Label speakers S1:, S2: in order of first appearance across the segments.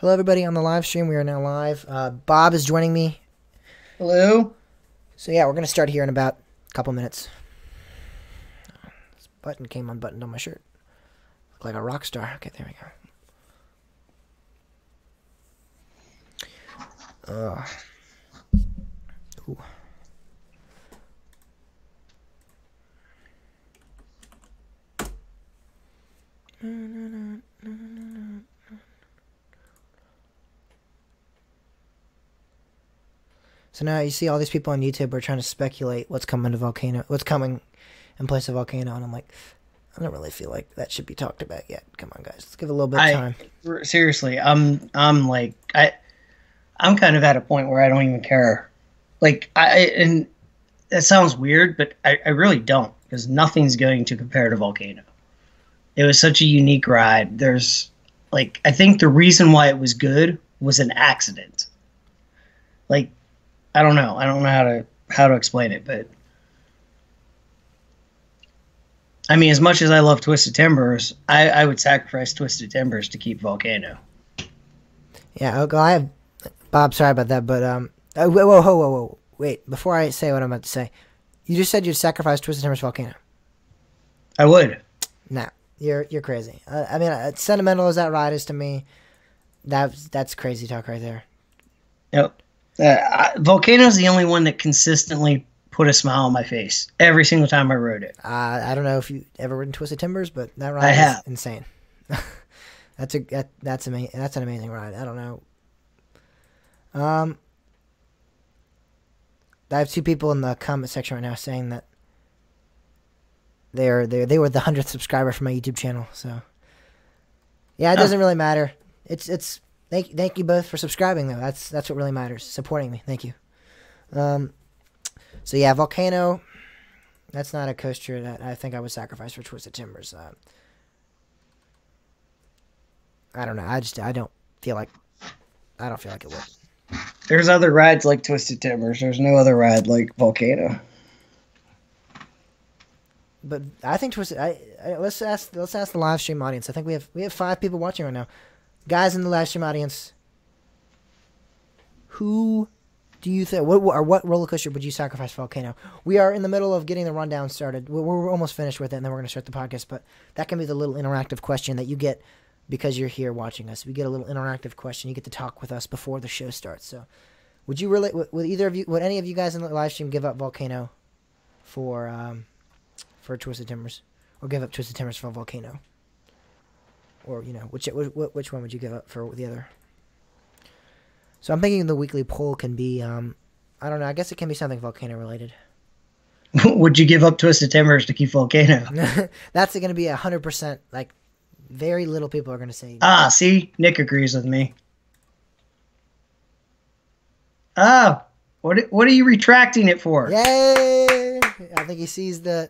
S1: Hello, everybody on the live stream. We are now live. Bob is joining me.
S2: Hello?
S1: So, yeah, we're going to start here in about a couple minutes. This button came unbuttoned on my shirt. Look like a rock star. Okay, there we go. Ooh. So now you see all these people on YouTube are trying to speculate what's coming in place of Volcano, and I'm like, I don't really feel like that should be talked about yet. Come on, guys, let's give it a little bit of time.
S2: Seriously, I'm kind of at a point where I don't even care. And that sounds weird, but I really don't, because nothing's going to compare to Volcano. It was such a unique ride. I think the reason why it was good was an accident. I don't know how to explain it, but I mean, as much as I love Twisted Timbers, I would sacrifice Twisted Timbers to keep Volcano.
S1: Yeah, I have Bob. Sorry about that, but whoa, wait! Before I say what I'm about to say, you just said you'd sacrifice Twisted Timbers Volcano.
S2: I would.
S1: Nah, you're crazy. I mean, sentimental as that ride is to me, that's crazy talk right there.
S2: Yep. Volcano's the only one that consistently put a smile on my face every single time I rode it.
S1: I don't know if you ever ridden Twisted Timbers, but that ride is insane. That's an amazing ride. I don't know. I have two people in the comment section right now saying that they were the 100th subscriber for my YouTube channel. So yeah, it doesn't really matter. It's thank you both for subscribing though. That's what really matters. Supporting me. Thank you. So yeah, Volcano. That's not a coaster that I think I would sacrifice for Twisted Timbers. I don't know. I don't feel like it would.
S2: There's other rides like Twisted Timbers. There's no other ride like Volcano.
S1: But I think Twisted. Let's ask the live stream audience. I think we have 5 people watching right now. Guys in the live stream audience, who do you think? What roller coaster would you sacrifice for Volcano? We are in the middle of getting the rundown started. We're almost finished with it, and then we're going to start the podcast. But that can be the little interactive question that you get because you're here watching us. We get a little interactive question. You get to talk with us before the show starts. So, would any of you guys in the live stream give up Volcano for Twisted Timbers, or give up Twisted Timbers for Volcano? Or, which one would you give up for the other? So I'm thinking the weekly poll can be, I don't know, I guess it can be something Volcano related.
S2: Would you give up Twisted Timbers to keep Volcano?
S1: That's going to be 100%, like, very little people are going to say.
S2: See? Nick agrees with me. What are you retracting it for?
S1: Yay! I think he sees the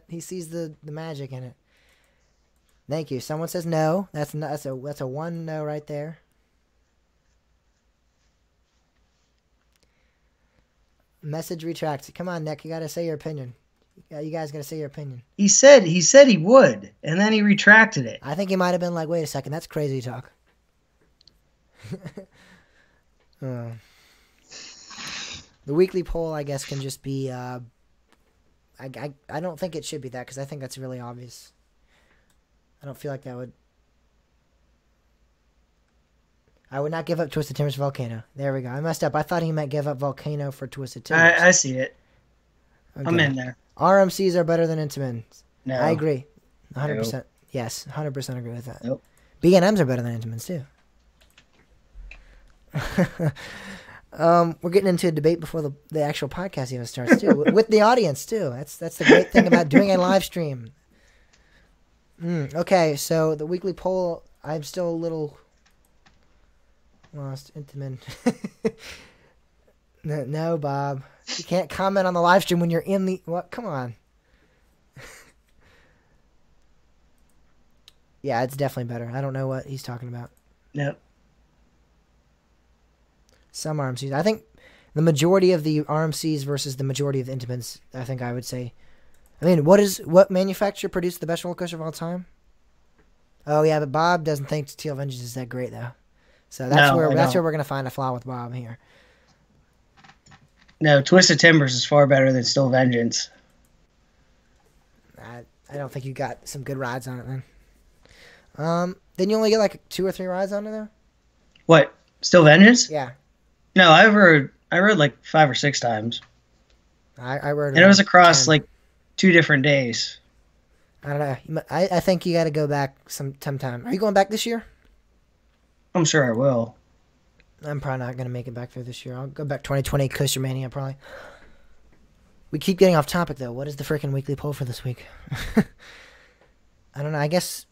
S1: magic in it. Thank you. Someone says no. That's a 1 no right there. Message retracts. Come on, Nick. You got to say your opinion. You guys got to say your opinion.
S2: He said he would, and then he retracted it.
S1: I think he might have been like, wait a second, that's crazy talk. The weekly poll, I guess, can just be. I don't think it should be that because I think that's really obvious. I don't feel like that would. I would not give up Twisted Timbers Volcano. There we go. I messed up. I thought he meant give up Volcano for Twisted Timbers.
S2: I see it. Okay. I'm in there.
S1: RMCs are better than Intamins.
S2: No.
S1: I agree. 100%.
S2: Nope.
S1: Yes, 100% agree with that.
S2: Nope.
S1: B&Ms are better than Intamins too. We're getting into a debate before the actual podcast even starts too, with the audience too. That's the great thing about doing a live stream. Okay, so the weekly poll, I'm still a little lost. Intamin. No, Bob. You can't comment on the live stream when you're in the... What? Come on. Yeah, it's definitely better. I don't know what he's talking about.
S2: Nope.
S1: Some RMCs. I think the majority of the RMCs versus the majority of the Intamins, I think I would say... I mean, what manufacturer produced the best roller coaster of all time? Oh, yeah, but Bob doesn't think Steel Vengeance is that great, though. So that's
S2: No,
S1: where
S2: I
S1: that's
S2: don't.
S1: where we're gonna find a flaw with Bob here.
S2: No, Twisted Timbers is far better than Still Vengeance.
S1: I don't think you got some good rides on it then. Then you only get like 2 or 3 rides on it though.
S2: What? Still Vengeance?
S1: Yeah,
S2: No, I rode like 5 or 6 times.
S1: I rode.
S2: And it was
S1: around
S2: across
S1: 10.
S2: like 2 different days.
S1: I don't know. I think you got to go back sometime. Are you going back this year?
S2: I'm sure I will.
S1: I'm probably not gonna make it back there this year. I'll go back 2020 Coaster Mania probably. We keep getting off topic though. What is the freaking weekly poll for this week? I don't know. I guess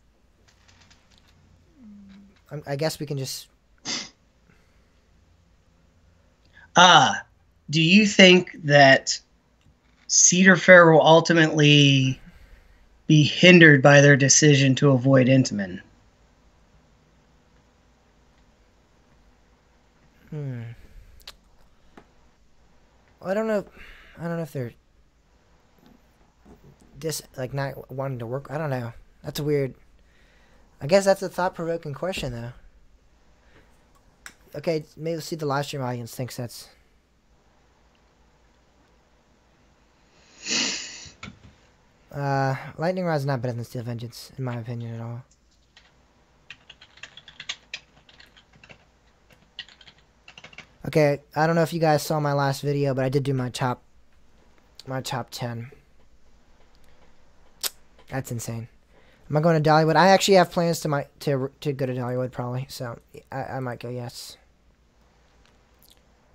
S1: we can just.
S2: Do you think that Cedar Fair will ultimately be hindered by their decision to avoid Intamin?
S1: I don't know. I don't know if they're not wanting to work. I don't know. That's a weird. I guess that's a thought-provoking question, though. Okay, maybe let's see the live stream audience thinks that's. Lightning Rod's not better than Steel Vengeance, in my opinion, at all. Okay, I don't know if you guys saw my last video, but I did do my top 10. That's insane. Am I going to Dollywood? I actually have plans to go to Dollywood probably, so I might go, yes.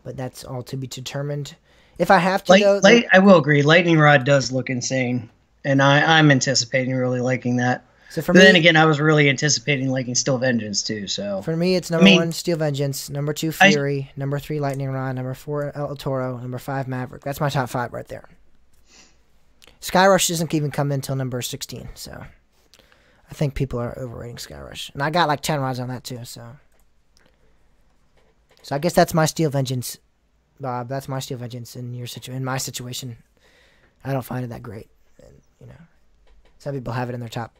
S1: But that's all to be determined. If I have to go,
S2: I will agree. Lightning Rod does look insane, and I'm anticipating really liking that.
S1: So for
S2: but
S1: me,
S2: then again, I was really anticipating liking Still Vengeance too. So
S1: for me, it's number 1 Steel Vengeance, number 2 Fury, number 3 Lightning Rod, number 4 El Toro, number 5 Maverick. That's my top 5 right there. Skyrush doesn't even come in until number 16, so I think people are overrating Skyrush, and I got like 10 rides on that too. So I guess that's my Steel Vengeance, Bob. That's my Steel Vengeance in my situation. I don't find it that great, and some people have it in their top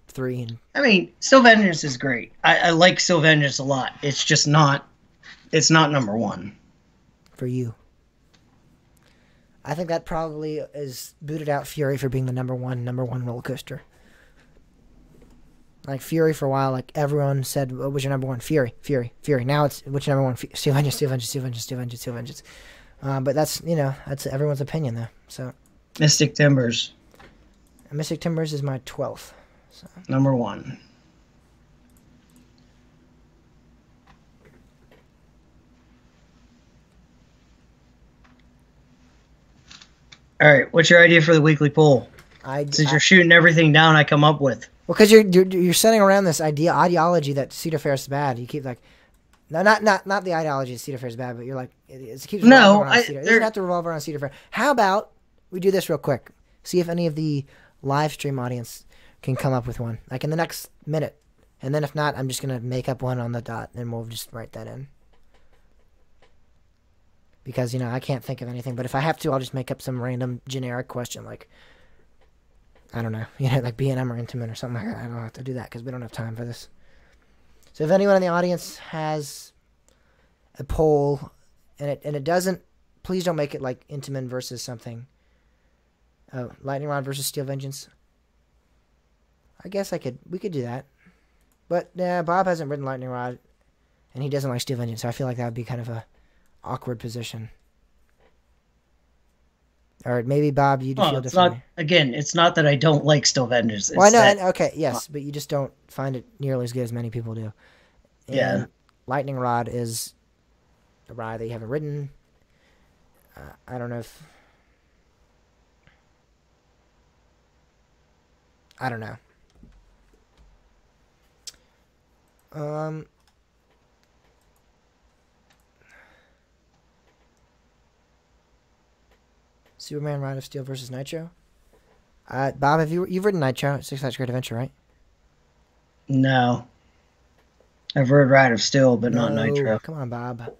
S1: 3. And
S2: I mean, Still Vengeance is great. I like Still Vengeance a lot. It's just not. It's not number 1
S1: for you. I think that probably is booted out Fury for being the number one roller coaster. Like Fury for a while, like everyone said, what was your number 1? Fury. Now it's, what's your number 1? Steel Vengeance. But that's, that's everyone's opinion though. So
S2: Mystic Timbers.
S1: Mystic Timbers is my 12th. So.
S2: Number 1. All right, what's your idea for the weekly poll? Since you're shooting everything down I come up with.
S1: Well, because you're setting around this ideology that Cedar Fair is bad. You keep like, no, not the ideology that Cedar Fair is bad, but you're like, it keeps revolving around Cedar. It doesn't have to revolve around Cedar Fair. How about we do this real quick? See if any of the live stream audience can come up with one, like in the next minute, and then if not, I'm just gonna make up one on the dot, and we'll just write that in. Because I can't think of anything, but if I have to, I'll just make up some random generic question like, I don't know, like B&M or Intamin or something like that. I don't have to do that because we don't have time for this. So if anyone in the audience has a poll and it doesn't, please don't make it like Intamin versus something. Lightning Rod versus Steel Vengeance. I guess we could do that. But Bob hasn't ridden Lightning Rod and he doesn't like Steel Vengeance, so I feel like that would be kind of a awkward position. Or maybe Bob, you feel differently.
S2: It's not that I don't like Still Vengeance.
S1: Well, I know, okay, yes, but you just don't find it nearly as good as many people do. And
S2: yeah.
S1: Lightning Rod is a ride that you haven't ridden. I don't know if... I don't know. Superman Ride of Steel versus Nitro. Bob, you've ridden Nitro at Six Flags Great Adventure, right?
S2: No. I've ridden Ride of Steel, but not Nitro.
S1: Come on, Bob.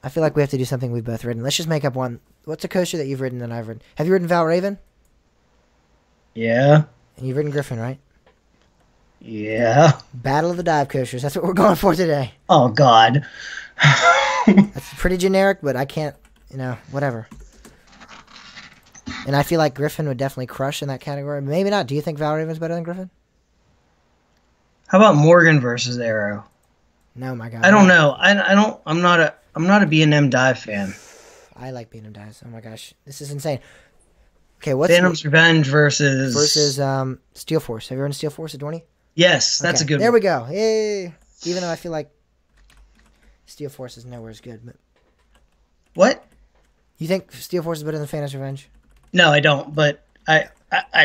S1: I feel like we have to do something we've both ridden. Let's just make up one. What's a coaster that you've ridden that I've ridden? Have you ridden Val Raven?
S2: Yeah.
S1: And you've ridden Griffin, right?
S2: Yeah.
S1: Battle of the Dive Coasters. That's what we're going for today.
S2: Oh, God.
S1: That's pretty generic, but I can't, whatever. And I feel like Griffin would definitely crush in that category. Maybe not. Do you think Valraven's better than Griffin?
S2: How about Morgan versus Arrow?
S1: No, my God.
S2: I don't know. I'm not a B&M dive fan.
S1: I like B&M dives. Oh my gosh, this is insane. Okay, what's
S2: Phantom's Revenge versus
S1: Steel Force? Have you ever heard of Steel Force, Adorny?
S2: Yes, that's a good
S1: There
S2: one.
S1: we go. Yay! Even though I feel like Steel Force is nowhere as good, but
S2: What?
S1: you think Steel Force is better than Phantom's Revenge?
S2: No, I don't. But I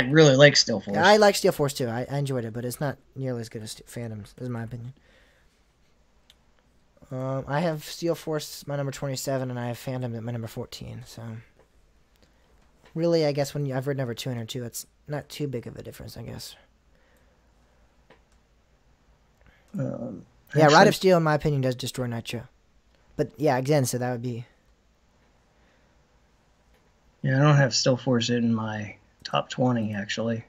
S2: really like Steel Force.
S1: I like Steel Force too. I enjoyed it, but it's not nearly as good as Phantoms, is my opinion. I have Steel Force my number 27, and I have Phantom at my number 14. So, really, I guess when I've read number 202, it's not too big of a difference, I guess. Yeah, Ride of Steel, in my opinion, does destroy Nitro. But yeah, again, so that would be.
S2: Yeah, I don't have Steel Force in my top 20 actually.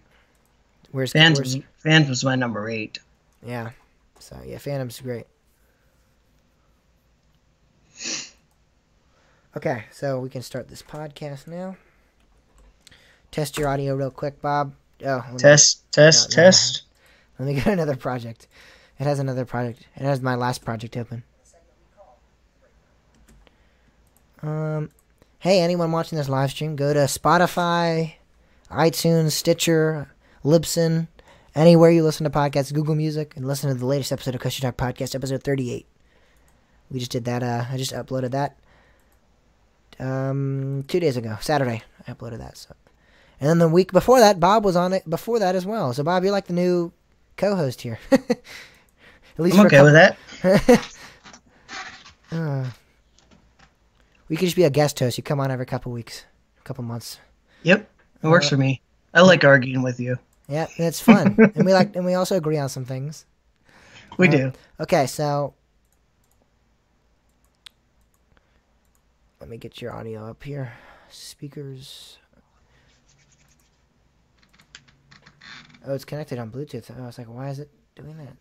S1: Where's
S2: Phantom's my number 8.
S1: Yeah, so yeah, Phantom's great. Okay, so we can start this podcast now. Test your audio real quick, Bob.
S2: Test.
S1: Let me get another project. It has another project. It has my last project open. Hey, anyone watching this live stream, go to Spotify, iTunes, Stitcher, Libsyn, anywhere you listen to podcasts, Google Music, and listen to the latest episode of Cushy Talk Podcast, episode 38. We just did that. I just uploaded that 2 days ago, Saturday. I uploaded that. So, and then the week before that, Bob was on it before that as well. So, Bob, you're like the new co-host here. At least
S2: I'm okay with that.
S1: We could just be a guest host. You come on every couple weeks, couple months.
S2: Yep, it works for me. I like arguing with you.
S1: Yeah, it's fun, and we also agree on some things.
S2: We do.
S1: Okay, so let me get your audio up here. Speakers. Oh, it's connected on Bluetooth. Oh, I was like, why is it doing that?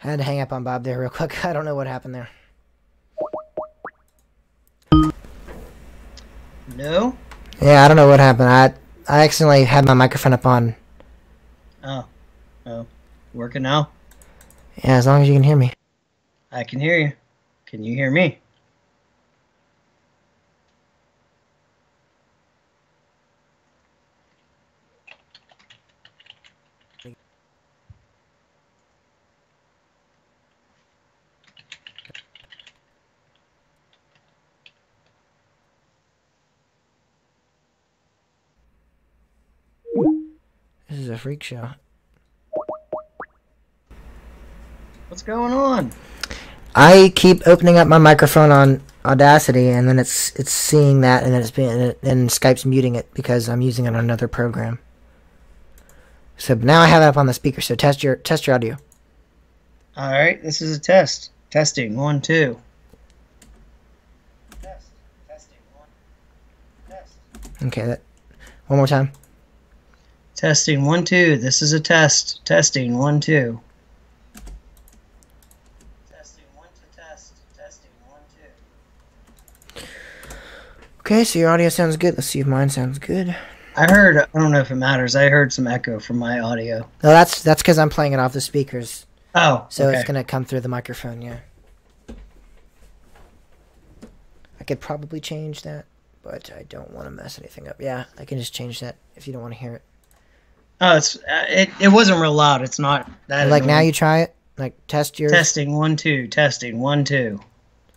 S1: I had to hang up on Bob there real quick. I don't know what happened there.
S2: No?
S1: Yeah, I don't know what happened. I accidentally had my microphone up on.
S2: Oh. Working now?
S1: Yeah, as long as you can hear me.
S2: I can hear you. Can you hear me?
S1: This is a freak show.
S2: What's going on?
S1: I keep opening up my microphone on Audacity, and then it's seeing that, and then and Skype's muting it because I'm using it on another program. So now I have it up on the speaker. So test your audio.
S2: All right, this is a test. Testing 1 2. Test. Testing 1. Test.
S1: Okay, that one more time.
S2: Testing 1 2. This is a test. Testing 1 2. Testing 1 to test. Testing 1 2.
S1: Okay, so your audio sounds good. Let's see if mine sounds good.
S2: I don't know if it matters. I heard some echo from my audio.
S1: No, that's because I'm playing it off the speakers.
S2: Oh,
S1: So
S2: okay.
S1: it's going to come through the microphone, yeah. I could probably change that, but I don't want to mess anything up. Yeah, I can just change that if you don't want to hear it.
S2: Oh, it wasn't real loud. It's not that
S1: Like now
S2: annoying.
S1: you try it. Like test your...
S2: Testing 1 2. Testing 1 2.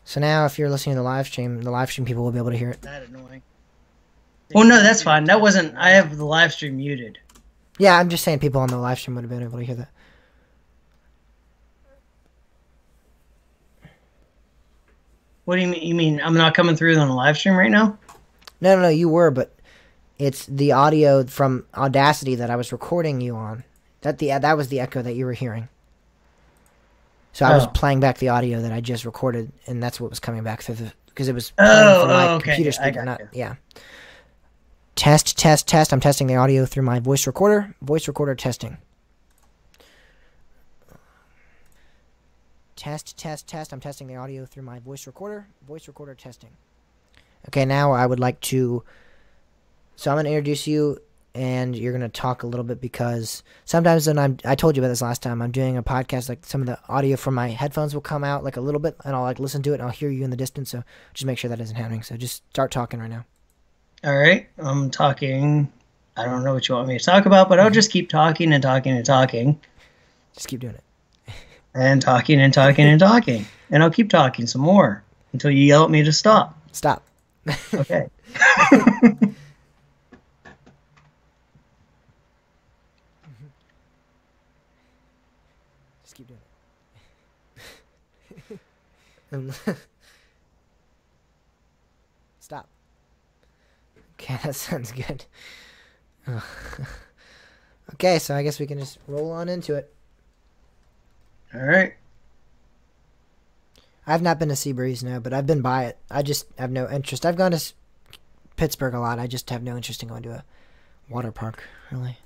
S1: So now if you're listening to the live stream people will be able to hear it.
S2: That annoying. Well, no, that's fine. That wasn't. I have the live stream muted.
S1: Yeah, I'm just saying people on the live stream would have been able to hear that.
S2: What do you mean? You mean I'm not coming through on the live stream right now?
S1: No, you were, but it's the audio from Audacity that I was recording you on. That was the echo that you were hearing. So I was
S2: Oh.
S1: playing back the audio that I just recorded, and that's what was coming back through because it was playing from my
S2: okay.
S1: computer
S2: I
S1: speaker,
S2: got
S1: not
S2: you.
S1: yeah. Test, test, test. I'm testing the audio through my voice recorder. Voice recorder testing. Test, test, test. I'm testing the audio through my voice recorder. Voice recorder testing. Okay, now I would like to... So I'm going to introduce you, and you're going to talk a little bit because sometimes when I told you about this last time, I'm doing a podcast, like some of the audio from my headphones will come out like a little bit, and I'll like listen to it, and I'll hear you in the distance, so just make sure that isn't happening. So just start talking right now.
S2: All right. I'm talking. I don't know what you want me to talk about, but I'll just keep talking and talking and talking.
S1: Just keep doing it.
S2: And talking and talking and talking. And I'll keep talking some more until you yell at me to stop.
S1: Stop.
S2: Okay.
S1: Just keep doing it. Stop. Okay, that sounds good. Okay, so I guess we can just roll on into it.
S2: All right.
S1: I've not been to Seabreeze, no, but I've been by it. I just have no interest. I've gone to Pittsburgh a lot. I just have no interest in going to a water park, really.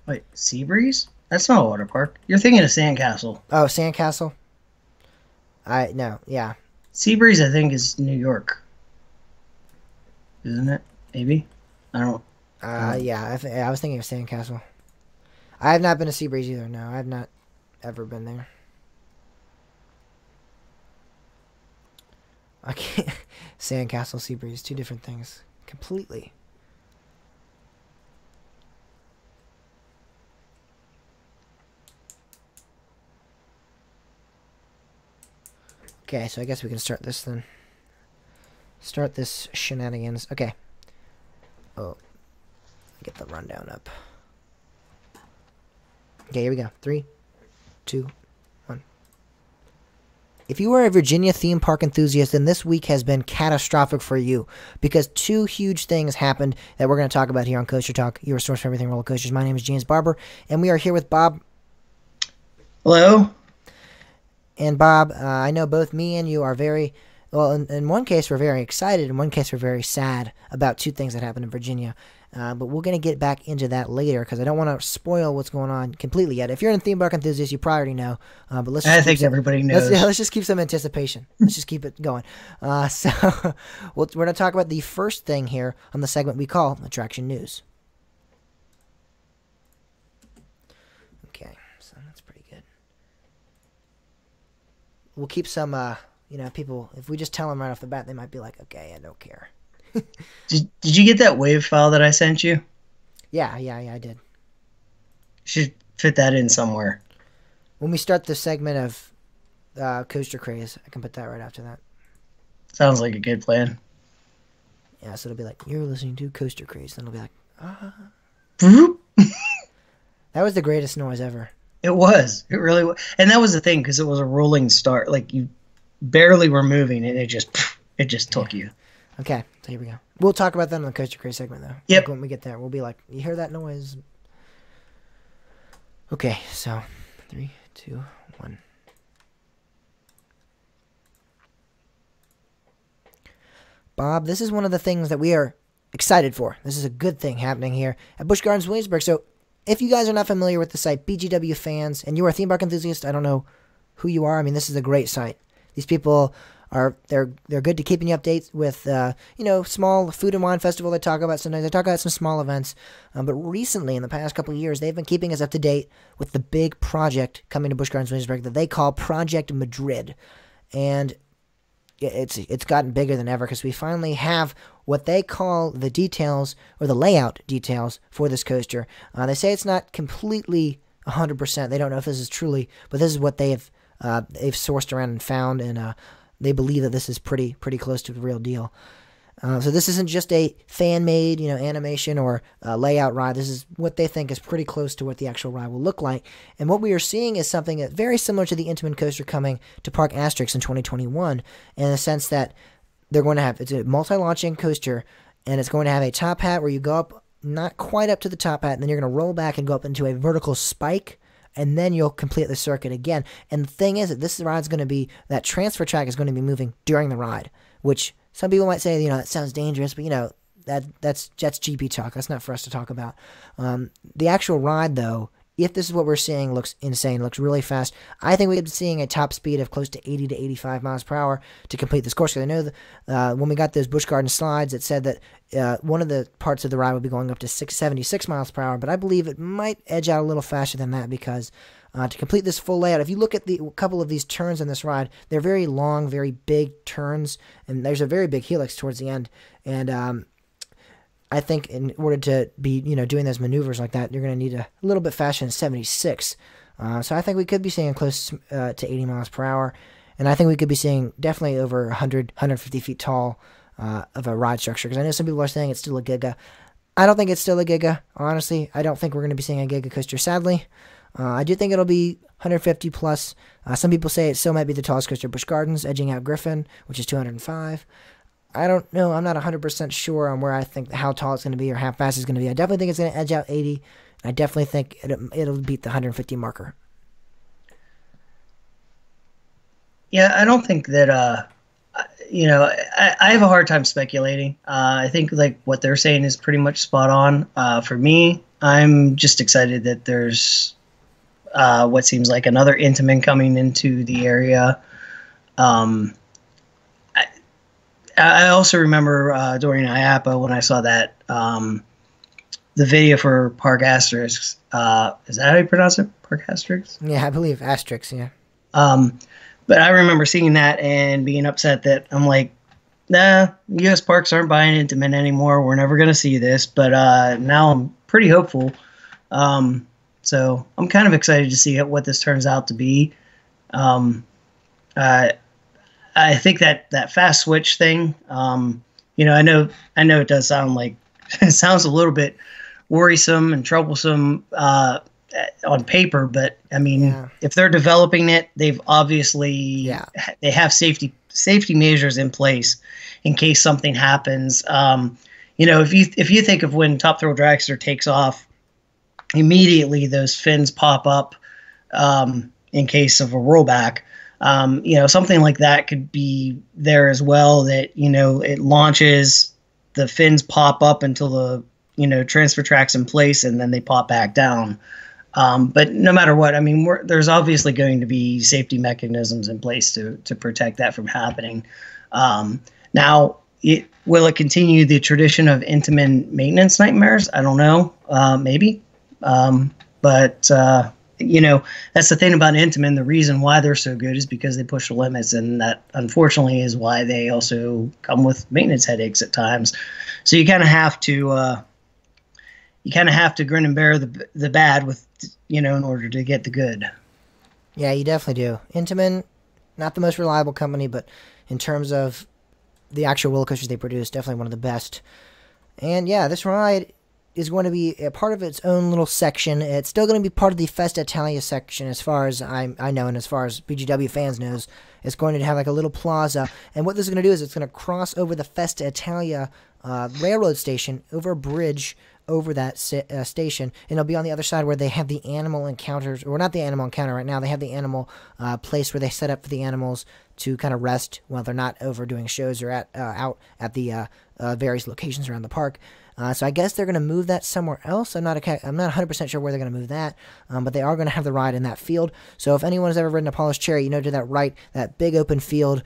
S2: Wait, Seabreeze? That's not a water park. You're thinking of Sandcastle.
S1: Oh, Sandcastle? No, yeah.
S2: Seabreeze, I think, is New York. Isn't it? Maybe? I don't...
S1: Yeah, I was thinking of Sandcastle. I have not been to Seabreeze either, no. I have not ever been there. I can't... Sandcastle, Seabreeze, two different things. Completely. Okay, so I guess we can start this then. Start this shenanigans. Okay. Oh. Get the rundown up. Okay, here we go. 3, 2, 1. If you are a Virginia theme park enthusiast, then this week has been catastrophic for you because two huge things happened that we're going to talk about here on Coaster Talk, your source for everything roller coasters. My name is James Barber, and we are here with Bob.
S2: Hello?
S1: And Bob, I know both me and you are very, well, in one case we're very excited, in one case we're very sad about two things that happened in Virginia. But we're going to get back into that later because I don't want to spoil what's going on completely yet. If you're a theme park enthusiast, you probably already know. But let's.
S2: I think everybody knows.
S1: Let's just keep some anticipation. Let's just keep it going. So we're going to talk about the first thing here on the segment we call Attraction News. Okay, so that's pretty good. We'll keep some, people, if we just tell them right off the bat, they might be like, okay, I don't care.
S2: Did you get that wave file that I sent you?
S1: Yeah, I did.
S2: Should fit that in somewhere.
S1: When we start the segment of Coaster Craze, I can put that right after that.
S2: Sounds like a good plan.
S1: Yeah, so it'll be like, you're listening to Coaster Craze. Then it'll be like,
S2: Boop.
S1: That was the greatest noise ever.
S2: It was. It really was. And that was the thing, because it was a rolling start. Like, you barely were moving, and it just took you.
S1: Okay, so here we go. We'll talk about that in the Coaster Craze segment, though.
S2: Yep.
S1: Like when we get there, we'll be like, you hear that noise? Okay, so 3, 2, 1. Bob, this is one of the things that we are excited for. This is a good thing happening here at Busch Gardens Williamsburg. So if you guys are not familiar with the site, BGW fans, and you're a theme park enthusiast, I don't know who you are. I mean, this is a great site. These people they're good to keeping you updates with small food and wine festival they talk about. Sometimes they talk about some small events, but recently in the past couple of years they've been keeping us up to date with the big project coming to Busch Gardens Williamsburg that they call Project Madrid, and it's gotten bigger than ever because we finally have what they call the details or the layout details for this coaster. They say it's not completely 100%. They don't know if this is truly, but this is what they've sourced around and found, and they believe that this is pretty close to the real deal. So this isn't just a fan-made, animation or layout ride. This is what they think is pretty close to what the actual ride will look like. And what we are seeing is something that's very similar to the Intamin coaster coming to Park Asterix in 2021, in the sense that they're going to have, it's a multi-launching coaster, and it's going to have a top hat where you go up, not quite up to the top hat, and then you're going to roll back and go up into a vertical spike, and then you'll complete the circuit again. And the thing is that this ride's going to be, that transfer track is going to be moving during the ride, which some people might say, that sounds dangerous, but that's GP talk. That's not for us to talk about. The actual ride, though, if this is what we're seeing, looks insane, looks really fast. I think we could be seeing a top speed of close to 80 to 85 miles per hour to complete this course. Because I know when we got those Busch Gardens slides, it said that one of the parts of the ride would be going up to 76 miles per hour, but I believe it might edge out a little faster than that because to complete this full layout, if you look at a couple of these turns in this ride, they're very long, very big turns, and there's a very big helix towards the end. And I think in order to be, doing those maneuvers like that, you're going to need a little bit faster than 76. So I think we could be seeing close to 80 miles per hour. And I think we could be seeing definitely over 100, 150 feet tall of a ride structure. Because I know some people are saying it's still a Giga. I don't think it's still a Giga, honestly. I don't think we're going to be seeing a Giga coaster, sadly. I do think it'll be 150 plus. Some people say it still might be the tallest coaster at Busch Gardens, edging out Griffin, which is 205. I don't know. I'm not 100% sure on where I think how tall it's going to be or how fast it's going to be. I definitely think it's going to edge out 80. I definitely think it'll beat the 150 marker.
S2: Yeah, I don't think that. I have a hard time speculating. I think like what they're saying is pretty much spot on. For me, I'm just excited that there's what seems like another Intamin coming into the area. I also remember during IAAPA when I saw that the video for Park Asterix. Is that how you pronounce it? Park Asterix?
S1: Yeah, I believe Asterix, yeah.
S2: But I remember seeing that and being upset that I'm like, nah, U.S. parks aren't buying Intamin anymore. We're never going to see this. But now I'm pretty hopeful. So I'm kind of excited to see what this turns out to be. I think that fast switch thing, I know it does sound like it sounds a little bit worrisome and troublesome on paper, but I mean, if they're developing it, they've obviously they have safety measures in place in case something happens. If you think of when Top Thrill Dragster takes off, immediately those fins pop up in case of a rollback. Something like that could be there as well, that, it launches, the fins pop up until the, transfer track's in place and then they pop back down. But no matter what, I mean, there's obviously going to be safety mechanisms in place to protect that from happening. Now, will it continue the tradition of Intamin maintenance nightmares? I don't know. Maybe. But that's the thing about Intamin. The reason why they're so good is because they push the limits, and that unfortunately is why they also come with maintenance headaches at times. So you kind of have to grin and bear the bad with, in order to get the good.
S1: Yeah, you definitely do. Intamin, not the most reliable company, but in terms of the actual roller coasters they produce, definitely one of the best. And yeah, this ride is going to be a part of its own little section. It's still going to be part of the Festa Italia section, as far as I know, and as far as BGW fans knows. It's going to have like a little plaza, and what this is going to do is it's going to cross over the Festa Italia railroad station over a bridge over that station, and it'll be on the other side where they have the animal encounters, or not the animal encounter right now. They have the animal place where they set up for the animals to kind of rest while they're not over doing shows or out at the various locations around the park. So I guess they're going to move that somewhere else. I'm not 100% sure where they're going to move that, but they are going to have the ride in that field. So if anyone has ever ridden Apollo's Chariot, to that right, that big open field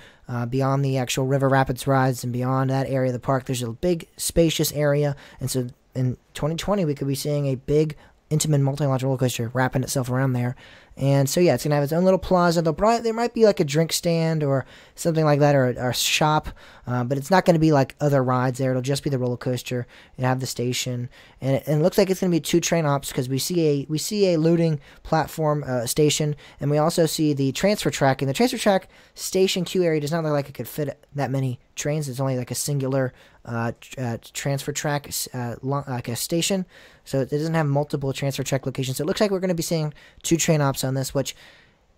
S1: beyond the actual River Rapids rides and beyond that area of the park, there's a big spacious area. And so in 2020, we could be seeing a big Intamin multi-launch roller coaster wrapping itself around there. And so, yeah, it's going to have its own little plaza. There might be like a drink stand or something like that, or a shop, but it's not going to be like other rides there. It'll just be the roller coaster and have the station. And it looks like it's going to be 2 train ops, because we see a loading platform station, and we also see the transfer track. And the transfer track station queue area does not look like it could fit that many trains. It's only like a singular transfer track, like a station. So it doesn't have multiple transfer track locations. So it looks like we're going to be seeing 2 train ops on this, which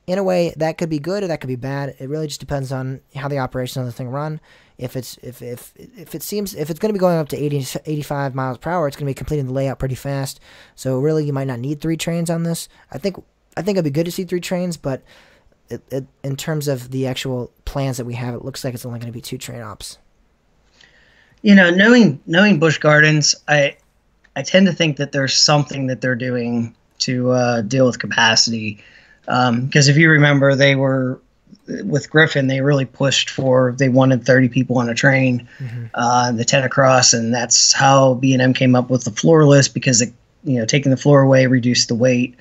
S1: in a way that could be good or that could be bad. It really just depends on how the operation of the thing run. If it's going to be going up to 80 85 miles per hour, it's going to be completing the layout pretty fast. So really, you might not need 3 trains on this. I think it'd be good to see 3 trains, but in terms of the actual plans that we have, it looks like it's only going to be 2 train ops.
S2: Knowing Busch Gardens, I tend to think that there's something that they're doing to deal with capacity. Because if you remember, they were with Griffon, they really pushed they wanted 30 people on a train, the 10 across, and that's how B&M came up with the floorless, because taking the floor away reduced the weight.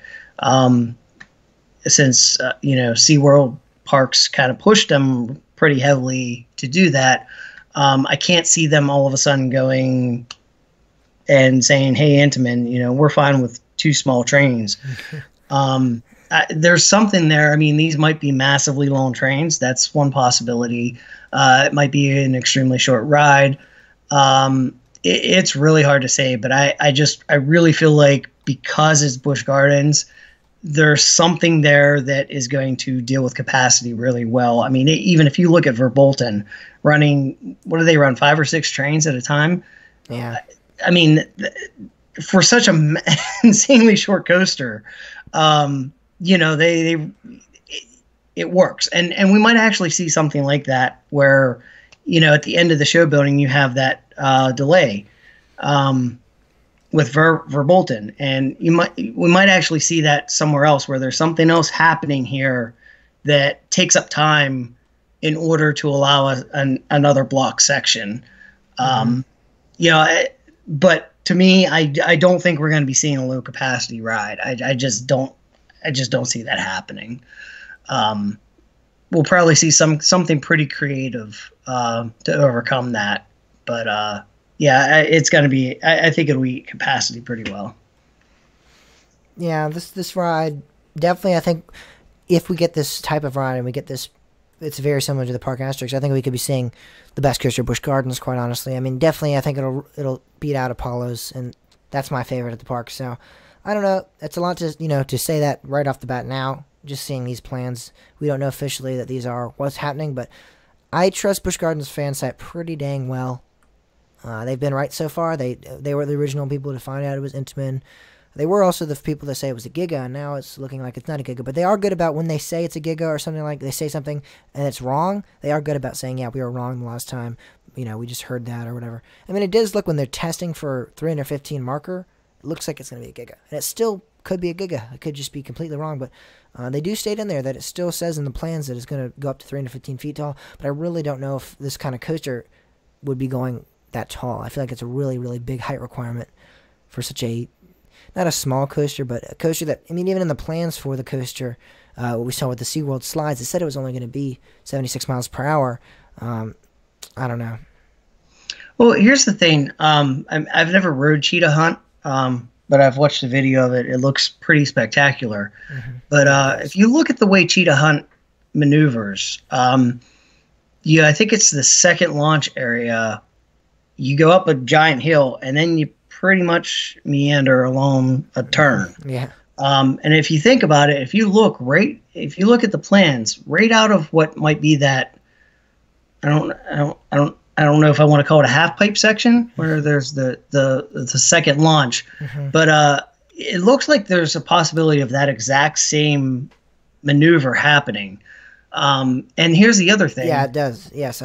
S2: Since SeaWorld parks kind of pushed them pretty heavily to do that, I can't see them all of a sudden going and saying, "Hey, Intamin, we're fine with 2 small trains." There's something there. I mean, these might be massively long trains. That's one possibility. It might be an extremely short ride. It's really hard to say, but I really feel like, because it's Busch Gardens, there's something there that is going to deal with capacity really well. I mean, even if you look at Verbolten running, what do they run, 5 or 6 trains at a time?
S1: Yeah.
S2: I mean, for such a insanely short coaster, it works. And we might actually see something like that where, at the end of the show building, you have that delay with Verbolten, and we might actually see that somewhere else, where there's something else happening here that takes up time in order to allow another block section. But to me, I don't think we're going to be seeing a low capacity ride. I just don't see that happening. We'll probably see something pretty creative to overcome that, but it's going to be. I think it'll eat capacity pretty well.
S1: Yeah, this ride definitely. I think if we get this type of ride and we get this, it's very similar to the Park Asterix. I think we could be seeing the best coaster of Busch Gardens. Quite honestly, I mean, definitely, I think it'll beat out Apollo's, and that's my favorite at the park. So, I don't know. It's a lot to say that right off the bat now. Just seeing these plans, we don't know officially that these are what's happening, but I trust Busch Gardens fan site pretty dang well. They've been right so far. They were the original people to find out it was Intamin. They were also the people that say it was a Giga, and now it's looking like it's not a Giga. But they are good about when they say it's a Giga or something, like they say something and it's wrong, they are good about saying, yeah, we were wrong the last time. We just heard that or whatever. I mean, it does look, when they're testing for 315 marker, it looks like it's going to be a Giga. And it still could be a Giga. It could just be completely wrong. But they do state in there that it still says in the plans that it's going to go up to 315 feet tall. But I really don't know if this kind of coaster would be going that tall. I feel like it's a really, really big height requirement for such a, not a small coaster, but a coaster that, I mean, even in the plans for the coaster, what we saw with the SeaWorld slides, it said it was only going to be 76 miles per hour. I don't know.
S2: Well, here's the thing. I've never rode Cheetah Hunt, but I've watched a video of it. It looks pretty spectacular. Mm-hmm. But if you look at the way Cheetah Hunt maneuvers, I think it's the second launch area. You go up a giant hill, and then you pretty much meander along a turn.
S1: Yeah.
S2: And if you think about it, if you look at the plans, right out of what might be that, I don't I don't know if I want to call it a half pipe section where there's the second launch, but it looks like there's a possibility of that exact same maneuver happening. And here's the other thing.
S1: Yeah, it does. Yes,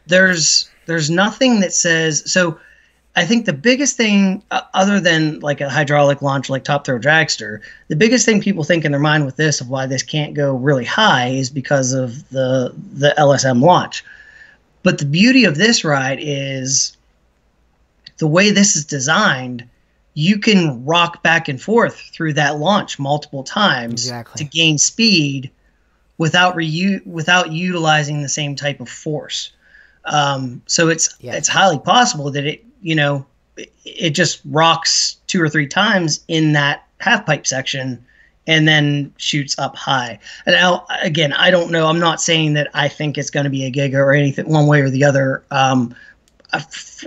S2: There's nothing that says so. I think the biggest thing, other than like a hydraulic launch like Top Throw Dragster, the biggest thing people think in their mind with this of why this can't go really high is because of the LSM launch. But the beauty of this ride is the way this is designed, you can rock back and forth through that launch multiple times to gain speed without utilizing the same type of force. So it's highly possible that it just rocks 2 or 3 times in that half pipe section and then shoots up high. And now, again, I don't know. I'm not saying that I think it's going to be a Giga or anything one way or the other.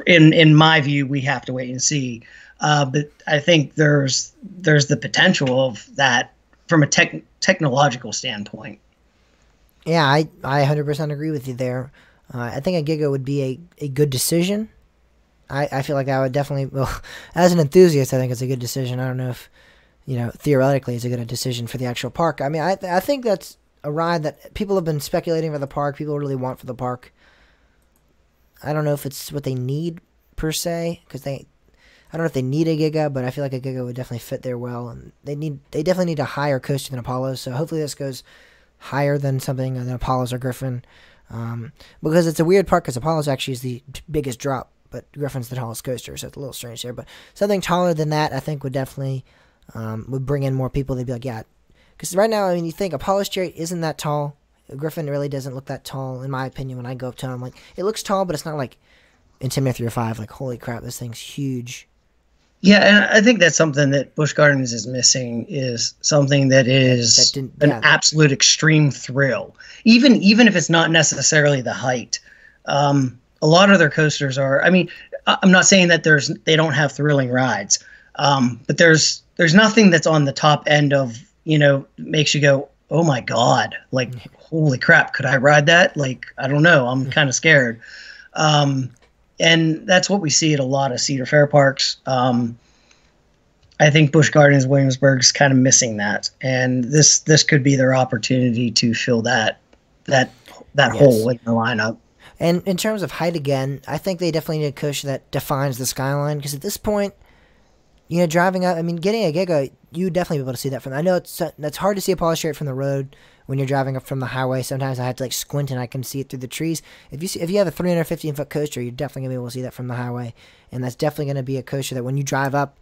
S2: In my view, we have to wait and see. But I think there's the potential of that from a technological standpoint.
S1: Yeah, I 100% agree with you there. I think a Giga would be a good decision. I feel like I would definitely, well, as an enthusiast, I think it's a good decision. I don't know if, theoretically it's a good decision for the actual park. I mean, I think that's a ride that people have been speculating for the park. People really want for the park. I don't know if it's what they need per se, because I don't know if they need a Giga, but I feel like a Giga would definitely fit there well. And they definitely need a higher coaster than Apollo. So hopefully this goes higher than something than Apollo's or Griffon. Because it's a weird park because Apollo's actually is the biggest drop, but Griffin's the tallest coaster, so it's a little strange there. But something taller than that, I think, would definitely would bring in more people. They'd be like, yeah. Because right now, I mean, you think Apollo's chariot isn't that tall. Griffon really doesn't look that tall, in my opinion, when I go up to him. Like, it looks tall, but it's not like Intimidator 305. Like, holy crap, this thing's huge.
S2: Yeah, and I think that's something that Busch Gardens is missing, is something that is an absolute extreme thrill. Even if it's not necessarily the height. A lot of their coasters are, I mean, I'm not saying that they don't have thrilling rides, but there's nothing that's on the top end of, makes you go, oh my God, like, holy crap, could I ride that? Like, I don't know, I'm kind of scared. And that's what we see at a lot of Cedar Fair parks. I think Busch Gardens Williamsburg's kind of missing that, and this could be their opportunity to fill that hole in the lineup.
S1: And in terms of height, again, I think they definitely need a coaster that defines the skyline, because at this point, driving up, I mean, getting a Giga, you definitely be able to see that from. I know that's hard to see Apollo straight from the road when you're driving up from the highway. Sometimes I have to squint and I can see it through the trees. If you have a 315-foot coaster, you're definitely gonna be able to see that from the highway, and that's definitely gonna be a coaster that when you drive up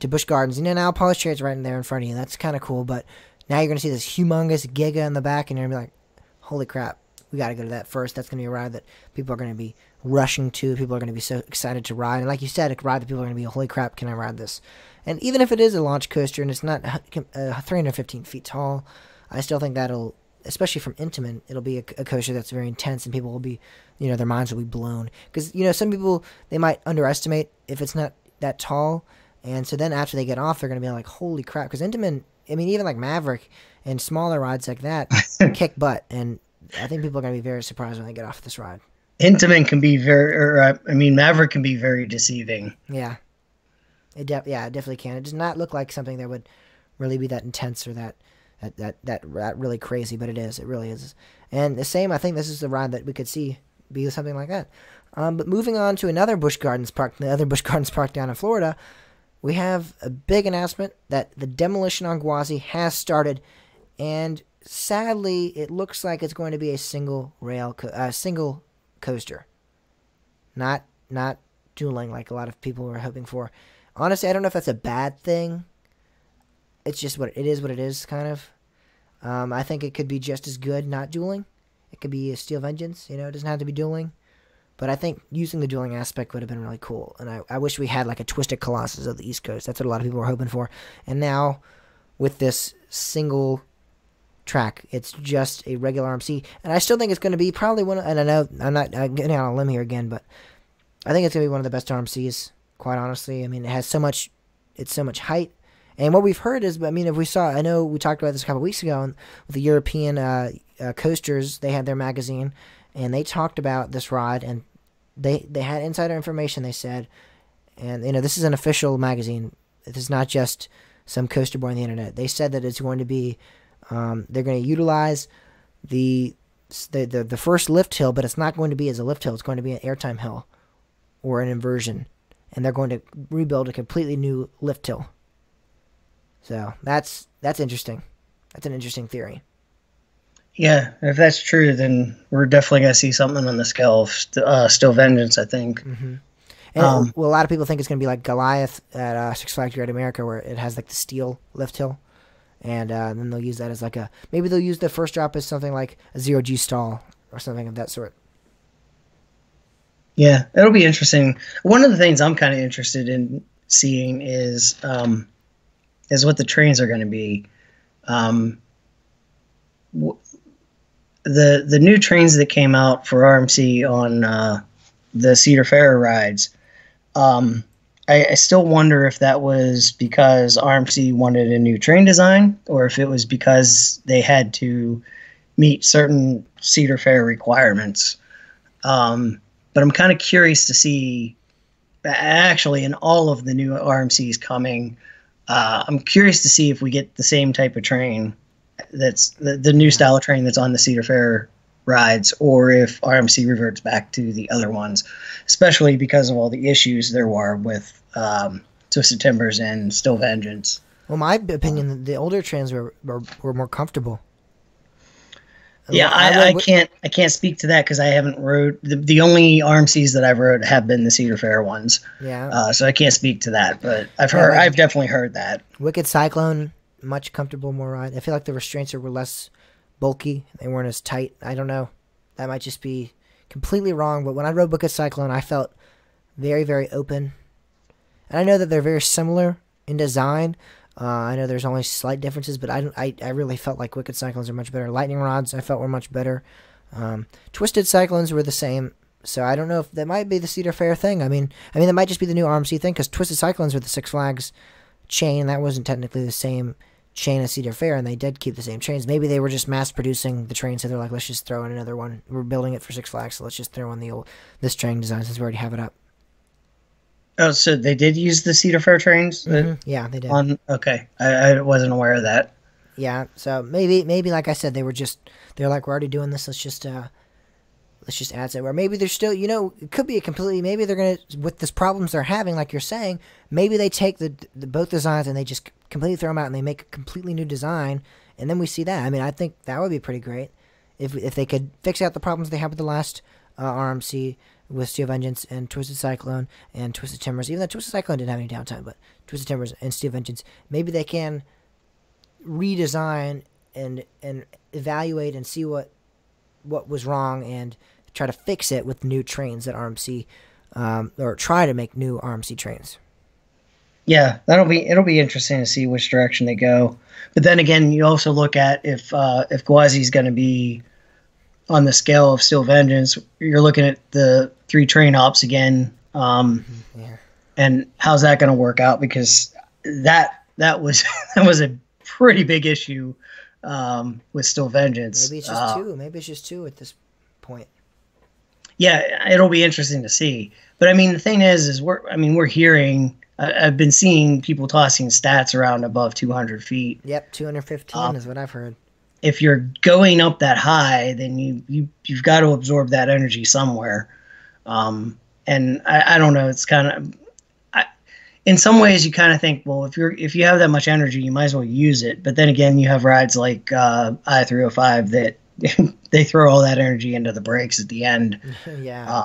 S1: to Busch Gardens, now Apollo straight's right in there in front of you. That's kind of cool, but now you're gonna see this humongous Giga in the back, and you're gonna be like, holy crap, we got to go to that first. That's gonna be a ride that people are gonna be rushing to. People are gonna be so excited to ride, and like you said, a ride that people are gonna be, holy crap, can I ride this? And even if it is a launch coaster and it's not 315 feet tall, I still think that'll, especially from Intamin, it'll be a coaster that's very intense, and people will be, their minds will be blown. Because, some people, they might underestimate if it's not that tall, and so then after they get off, they're going to be like, holy crap. Because Intamin, I mean, even like Maverick and smaller rides like that kick butt, and I think people are going to be very surprised when they get off this ride.
S2: Intamin can be Maverick can be very deceiving.
S1: Yeah. It definitely can. It does not look like something that would really be that intense or that really crazy, but it is. It really is. And the same, I think this is the ride that we could see be something like that. But moving on to another Busch Gardens park, the other Busch Gardens park down in Florida, we have a big announcement that the demolition on Gwazi has started, and sadly, it looks like it's going to be a single coaster, not dueling like a lot of people were hoping for. Honestly, I don't know if that's a bad thing. It's just what it is, kind of. I think it could be just as good not dueling. It could be a Steel Vengeance, it doesn't have to be dueling. But I think using the dueling aspect would have been really cool. And I wish we had like a Twisted Colossus of the East Coast. That's what a lot of people were hoping for. And now, with this single track, it's just a regular RMC. And I still think it's going to be probably one of, and I know I'm not getting out on a limb here again, but I think it's going to be one of the best RMCs, quite honestly. I mean, it has so much height. And what we've heard is, I mean, I know we talked about this a couple weeks ago with the European coasters. They had their magazine, and they talked about this ride, and they had insider information. They said, and this is an official magazine. This is not just some coaster boy on the internet. They said that it's going to be, they're going to utilize the first lift hill, but it's not going to be as a lift hill. It's going to be an airtime hill or an inversion, and they're going to rebuild a completely new lift hill. So that's interesting. That's an interesting theory.
S2: Yeah, if that's true, then we're definitely going to see something on the scale of Still Vengeance, I think.
S1: Mm-hmm. And a lot of people think it's going to be like Goliath at Six Flags Great America, where it has like the steel lift hill. And then they'll use that as like maybe they'll use the first drop as something like a 0G stall or something of that sort.
S2: Yeah, it'll be interesting. One of the things I'm kind of interested in seeing is what the trains are going to be. The new trains that came out for RMC on the Cedar Fair rides, I still wonder if that was because RMC wanted a new train design or if it was because they had to meet certain Cedar Fair requirements. But I'm kind of curious to see, actually, in all of the new RMCs coming, I'm curious to see if we get the same type of train that's the new style of train that's on the Cedar Fair rides, or if RMC reverts back to the other ones, especially because of all the issues there were with Twisted Timbers and Still Vengeance.
S1: Well, my opinion, the older trains were more comfortable.
S2: Yeah, I can't speak to that because I haven't rode the only RMCs that I've rode have been the Cedar Fair ones.
S1: Yeah.
S2: So I can't speak to that, but I've definitely heard that.
S1: Wicked Cyclone, much comfortable, more ride. I feel like the restraints were less bulky. They weren't as tight. I don't know. That might just be completely wrong. But when I rode Wicked Cyclone, I felt very, very open. And I know that they're very similar in design. I know there's only slight differences, but I really felt like Wicked Cyclones are much better. Lightning Rods I felt were much better. Twisted Cyclones were the same. So I don't know if that might be the Cedar Fair thing. I mean that might just be the new RMC thing, because Twisted Cyclones were the Six Flags chain. That wasn't technically the same chain as Cedar Fair, and they did keep the same trains. Maybe they were just mass producing the train, so they're like, let's just throw in another one. We're building it for Six Flags, so let's just throw in this train design since we already have it up.
S2: Oh, so they did use the Cedar Fair trains?
S1: Mm-hmm. Yeah, they did.
S2: Okay, I wasn't aware of that.
S1: Yeah, so maybe like I said, they're like, we're already doing this. Let's just add it. Or maybe they're still, it could be maybe they're gonna, with this problems they're having, like you're saying, maybe they take the both designs and they just completely throw them out and they make a completely new design, and then we see that. I mean, I think that would be pretty great if they could fix out the problems they had with the last RMC. With Steel Vengeance and Twisted Cyclone and Twisted Timbers. Even though Twisted Cyclone didn't have any downtime, but Twisted Timbers and Steel Vengeance, maybe they can redesign and evaluate and see what was wrong and try to fix it with new trains at RMC, or try to make new RMC trains.
S2: Yeah, it'll be interesting to see which direction they go. But then again, you also look at if Gwazi's going to be on the scale of Steel Vengeance, you're looking at the 3 train ops again. And how's that going to work out? Because that was a pretty big issue with Steel Vengeance.
S1: Maybe it's just 2. Maybe it's just 2 at this point.
S2: Yeah, it'll be interesting to see. But I mean, the thing is we're hearing. I've been seeing people tossing stats around above 200 feet.
S1: Yep, 215 is what I've heard.
S2: If you're going up that high, then you've got to absorb that energy somewhere. And I don't know. It's kind of, in some ways, you kind of think, well, if you have that much energy, you might as well use it. But then again, you have rides like I-305 that they throw all that energy into the brakes at the end.
S1: Yeah.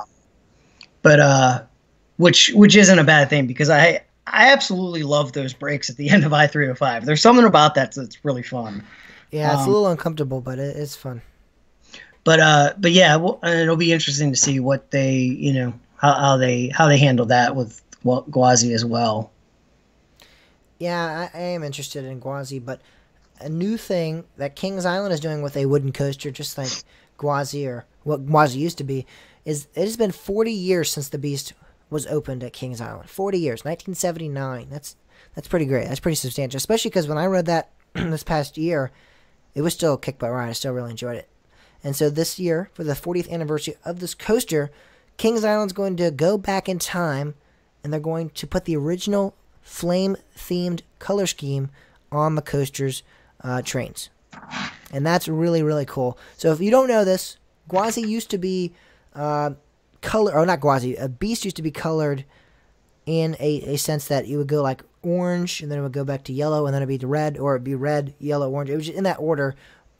S2: But which isn't a bad thing, because I absolutely love those brakes at the end of I-305. There's something about that that's really fun.
S1: Yeah, it's a little uncomfortable, but it's fun.
S2: But yeah, it'll be interesting to see what they, how they handle that with Gwazi as well.
S1: Yeah, I am interested in Gwazi, but a new thing that Kings Island is doing with a wooden coaster, just like Gwazi or what Gwazi used to be, is it has been 40 years since the Beast was opened at Kings Island. 40 years, 1979. That's pretty great. That's pretty substantial, especially because when I read that this past year, it was still a kick butt ride. I still really enjoyed it. And so this year, for the 40th anniversary of this coaster, Kings Island's going to go back in time, and they're going to put the original flame-themed color scheme on the coaster's trains. And that's really, really cool. So if you don't know this, Gwazi used to be Beast used to be colored in a sense that it would go like orange, and then it would go back to yellow, and then it'd be red, or it'd be red, yellow, orange. It was just in that order.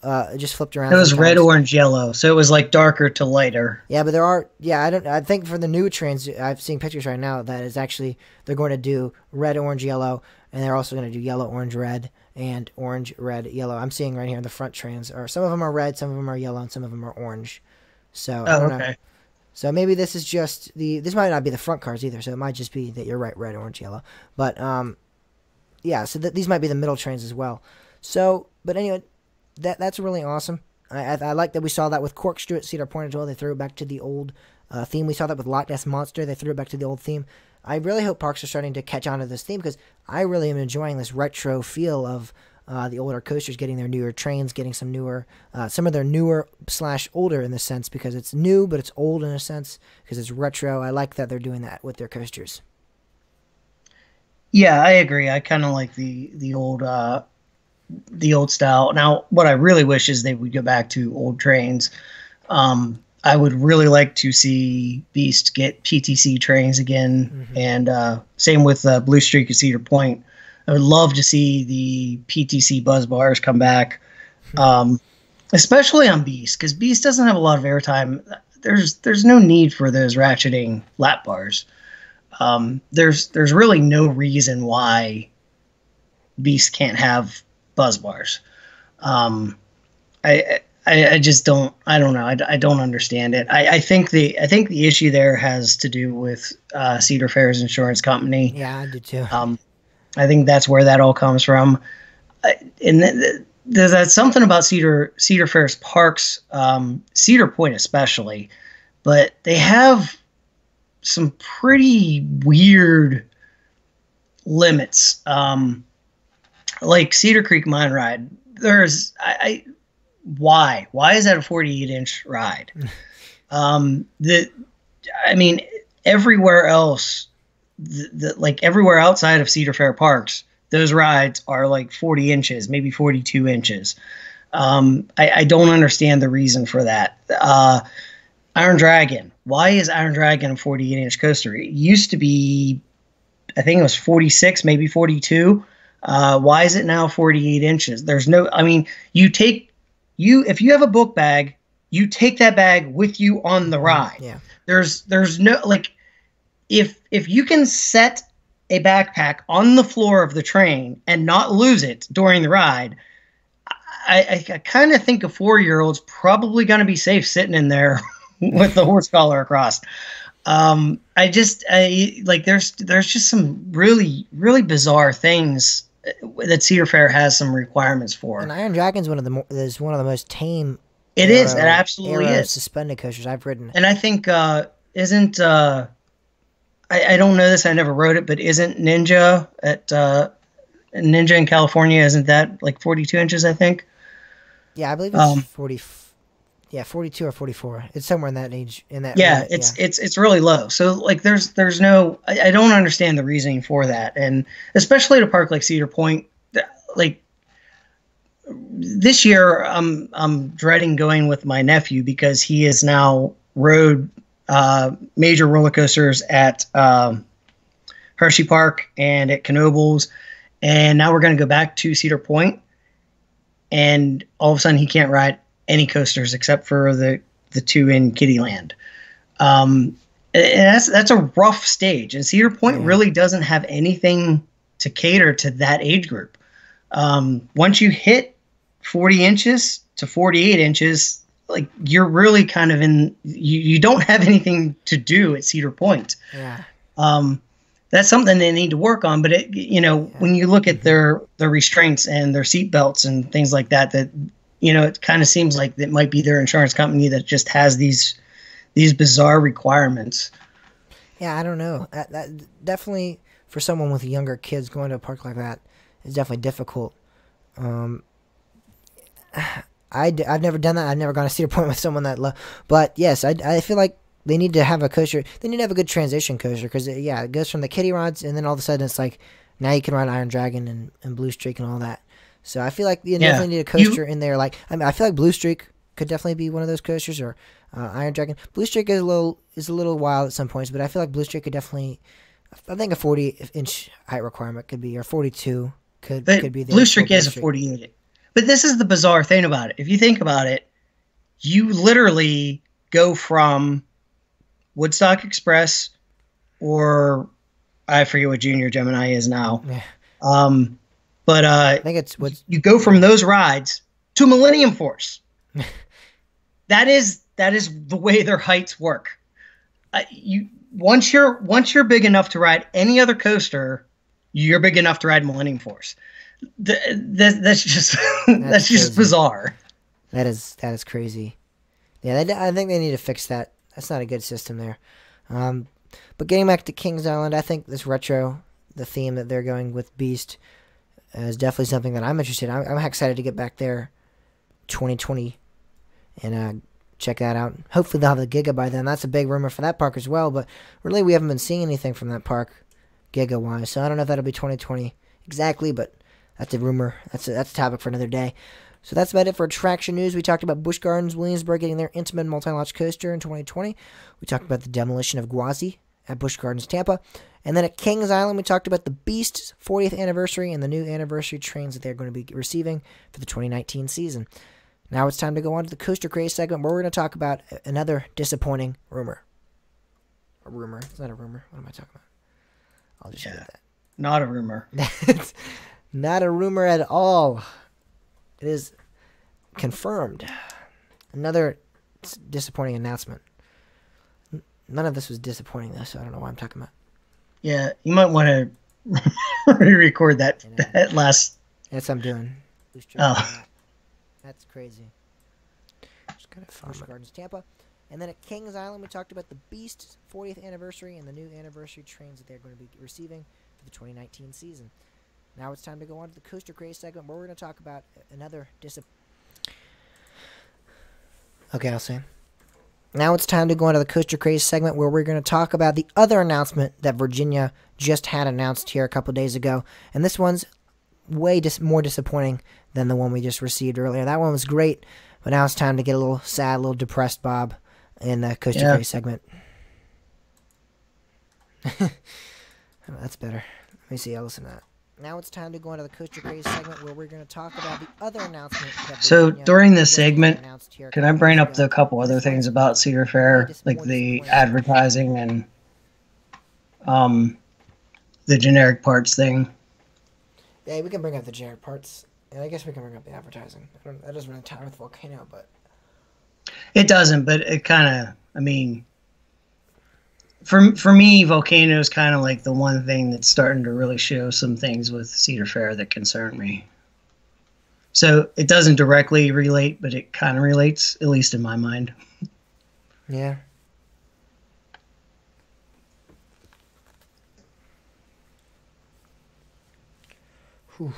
S1: It just flipped around.
S2: It was red, orange, yellow, so it was like darker to lighter.
S1: Yeah, but I think for the new trains, I've seen pictures right now that is actually, they're going to do red, orange, yellow, and they're also going to do yellow, orange, red, and orange, red, yellow. I'm seeing right here in the front trains, or some of them are red, some of them are yellow, and some of them are orange. So, I don't know. So maybe this is just this might not be the front cars either, so it might just be that you're right, red, orange, yellow. But, yeah, so these might be the middle trains as well. So, but anyway, that's really awesome. I like that we saw that with Corkscrew at Cedar Point as well. They threw it back to the old theme. We saw that with Loch Ness Monster. They threw it back to the old theme. I really hope parks are starting to catch on to this theme, because I really am enjoying this retro feel of the older coasters getting their newer trains, getting some of their newer / older in the sense, because it's new, but it's old in a sense, because it's retro. I like that they're doing that with their coasters.
S2: Yeah, I agree. I kind of like the old style. Now, what I really wish is they would go back to old trains. I would really like to see Beast get PTC trains again, and same with Blue Streak at Cedar Point. I would love to see the PTC buzz bars come back, especially on Beast, because Beast doesn't have a lot of airtime. There's no need for those ratcheting lap bars. There's really no reason why Beast can't have buzz bars. I just don't. I don't know. I don't understand it. I think the issue there has to do with Cedar Fair's insurance company.
S1: Yeah, I do too.
S2: I think that's where that all comes from. And there's something about Cedar Fair's parks, Cedar Point especially, but they have some pretty weird limits. Like Cedar Creek Mine Ride, why is that a 48-inch ride? Everywhere else, everywhere outside of Cedar Fair parks, those rides are like 40 inches, maybe 42 inches. I don't understand the reason for that. Iron Dragon. Why is Iron Dragon a 48-inch coaster? It used to be, I think it was 46, maybe 42. Why is it now 48 inches? There's no, if you have a book bag, you take that bag with you on the ride.
S1: Yeah.
S2: There's no, if you can set a backpack on the floor of the train and not lose it during the ride, I kind of think a 4-year-old's probably going to be safe sitting in there with the horse collar across. There's just some really, really bizarre things that Cedar Fair has some requirements for.
S1: And Iron Dragon's one of the most tame.
S2: It is. It absolutely is.
S1: Suspended coasters I've ridden.
S2: And I think I don't know this. I never rode it, but isn't Ninja in California? Isn't that like 42 inches? I think.
S1: Yeah, I believe it's 40. Yeah, 42 or 44. It's somewhere in that age. It's really low. So there's no. I don't understand the reasoning for that, and especially at a park like Cedar Point, this year I'm dreading going with my nephew because he has now rode major roller coasters at Hershey Park and at Knoebels, and now we're going to go back to Cedar Point, and all of a sudden he can't ride any coasters except for the two in Kittyland. And that's a rough stage, and Cedar Point really doesn't have anything to cater to that age group. Once you hit 40 inches to 48 inches, you're really kind of you don't have anything to do at Cedar Point. Yeah.
S2: That's something they need to work on, but when you look at their restraints and their seat belts and things like that, it kind of seems like it might be their insurance company that just has these bizarre requirements.
S1: Yeah, I don't know. That definitely, for someone with younger kids, going to a park like that is definitely difficult. I've never done that. I've never gone to Cedar Point with someone that but yes, I feel like they need to have a coaster. They need to have a good transition coaster because it goes from the kiddie rods and then all of a sudden it's like now you can ride Iron Dragon and Blue Streak and all that. So I feel like you definitely need a coaster in there. Like I feel like Blue Streak could definitely be one of those coasters, or Iron Dragon. Blue Streak is a little wild at some points, but I feel like Blue Streak could definitely. I think a 40-inch height requirement could be, or 42 could be.
S2: Blue Streak is a 48. But this is the bizarre thing about it. If you think about it, you literally go from Woodstock Express, or I forget what Junior Gemini is now.
S1: Yeah.
S2: But
S1: I think it's
S2: you go from those rides to Millennium Force. That is the way their heights work. Once you're big enough to ride any other coaster, you're big enough to ride Millennium Force. That's just that's just bizarre.
S1: That is crazy. Yeah, I think they need to fix that. That's not a good system there. But getting back to Kings Island, I think this retro, the theme that they're going with Beast, is definitely something that I'm interested in. I'm excited to get back there 2020 and check that out. Hopefully they'll have the Giga by then. That's a big rumor for that park as well, but really we haven't been seeing anything from that park Giga-wise, so I don't know if that'll be 2020 exactly, but that's a rumor. That's a topic for another day. So that's about it for attraction news. We talked about Busch Gardens Williamsburg getting their Intamin multi-launch coaster in 2020. We talked about the demolition of Gwazi at Busch Gardens Tampa. And then at Kings Island, we talked about the Beast's 40th anniversary and the new anniversary trains that they're going to be receiving for the 2019 season. Now it's time to go on to the Coaster Craze segment where we're going to talk about another disappointing rumor. A rumor? It's not a rumor. What am I talking about? I'll just leave that.
S2: Not a rumor.
S1: It's not a rumor at all. It is confirmed. Another disappointing announcement. None of this was disappointing, though, so I don't know why I'm talking about.
S2: Yeah, you might want to re-record that last.
S1: That's what I'm doing.
S2: Oh.
S1: That's crazy. Just kind of Busch Gardens Tampa. And then at Kings Island, we talked about the Beast's 40th anniversary and the new anniversary trains that they're going to be receiving for the 2019 season. Now it's time to go on to the Coaster Craze segment where we're going to talk about another Okay, I'll say. Now it's time to go on to the Coaster Craze segment where we're going to talk about the other announcement that Virginia just had announced here a couple days ago. And this one's way more disappointing than the one we just received earlier. That one was great, but now it's time to get a little sad, a little depressed, Bob, in the Coaster Craze segment. That's better. Let me see. I'll listen to that. Now it's time to go into the Coaster Craze segment where we're going to talk about the other announcement.
S2: So during this segment, can I bring up a couple other things about Cedar Fair, like the advertising and the generic parts thing?
S1: Yeah, we can bring up the generic parts, and I guess we can bring up the advertising. That doesn't really tie with Volcano, but
S2: it doesn't. But it kind of, I mean. For me, Volcano is kind of like the one thing that's starting to really show some things with Cedar Fair that concern me. So it doesn't directly relate, but it kind of relates, at least in my mind.
S1: Yeah. Whew.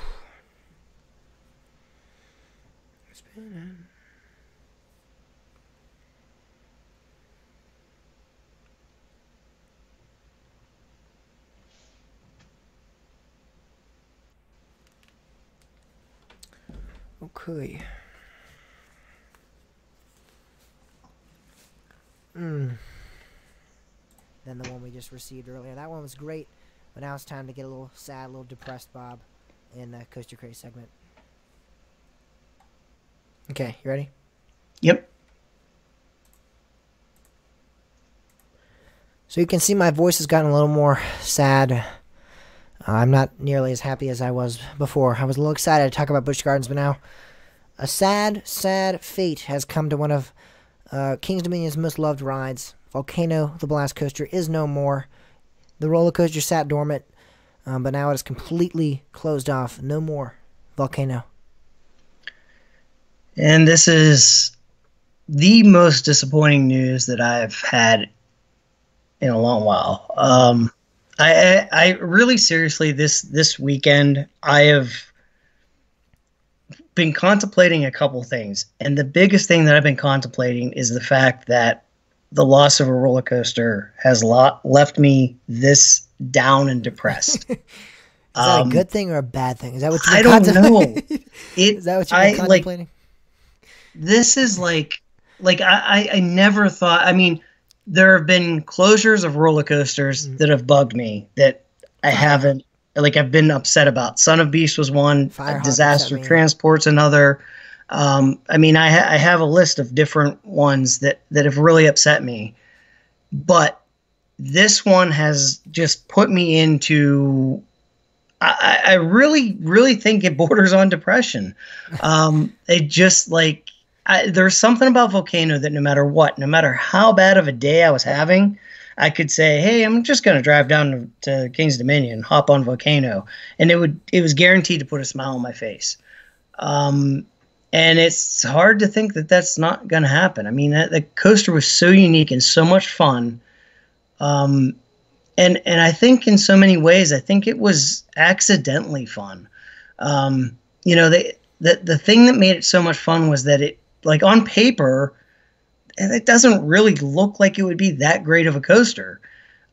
S1: Okay. Then the one we just received earlier. That one was great, but now it's time to get a little sad, a little depressed, Bob, in the Coaster Craze segment. Okay, you ready?
S2: Yep.
S1: So you can see my voice has gotten a little more sad. I'm not nearly as happy as I was before. I was a little excited to talk about Busch Gardens, but now a sad, sad fate has come to one of Kings Dominion's most loved rides. Volcano, the Blast Coaster, is no more. The roller coaster sat dormant, but now it is completely closed off. No more Volcano.
S2: And this is the most disappointing news that I've had in a long while. I really seriously this weekend I have been contemplating a couple things, and the biggest thing that I've been contemplating is the fact that the loss of a roller coaster has left me this down and depressed.
S1: Is that a good thing or a bad thing? Is that what you're
S2: I don't know.
S1: Is that what you're contemplating?
S2: This is like I never thought. I mean, there have been closures of roller coasters that have bugged me that I haven't. Like, I've been upset about. Son of Beast was one. Disaster Transport's another. I mean, I have a list of different ones that have really upset me, but this one has just put me into. I really, really think it borders on depression. It just like there's something about Volcano that no matter how bad of a day I was having, I could say, hey, I'm just going to drive down to King's Dominion, hop on Volcano, and it was guaranteed to put a smile on my face. And it's hard to think that that's not going to happen. I mean, the coaster was so unique and so much fun. And I think in so many ways, I think it was accidentally fun. You know, the thing that made it so much fun was that it, like, on paper, it doesn't really look like it would be that great of a coaster.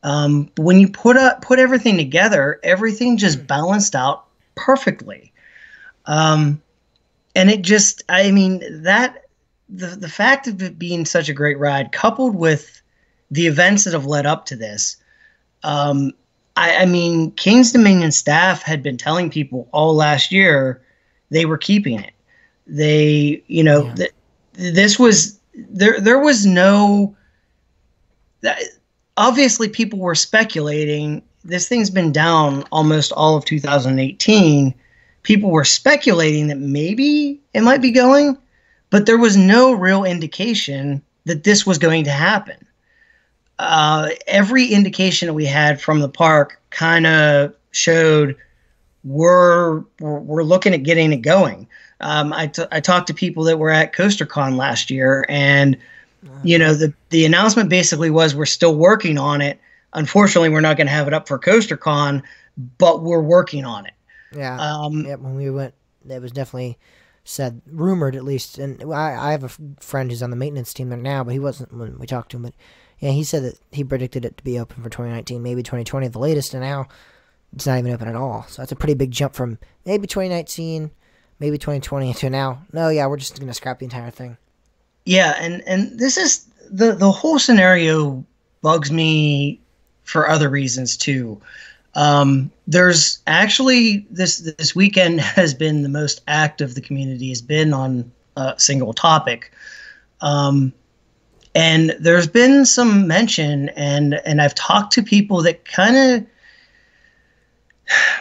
S2: But when you put everything together, everything just balanced out perfectly. And it just, I mean, that the fact of it being such a great ride, coupled with the events that have led up to this, I mean, King's Dominion staff had been telling people all last year they were keeping it. They, you know, this was there was no. Obviously, people were speculating. This thing's been down almost all of 2018. People were speculating that maybe it might be going, but there was no real indication that this was going to happen. Every indication that we had from the park kind of showed we're looking at getting it going. I talked to people that were at CoasterCon last year, and you know, the announcement basically was we're still working on it. Unfortunately, we're not going to have it up for CoasterCon, but we're working on it.
S1: Yeah. When we went, it was definitely said, rumored at least. And I have a friend who's on the maintenance team there now, but he wasn't when we talked to him. But yeah, he said that he predicted it to be open for 2019, maybe 2020 at the latest, and now it's not even open at all. So that's a pretty big jump from maybe 2019, maybe 2020 to now. No, yeah, we're just going to scrap the entire thing.
S2: Yeah, and this is the whole scenario bugs me for other reasons too. There's actually this weekend has been the most active the community has been on a single topic. And there's been some mention, and I've talked to people that kind of,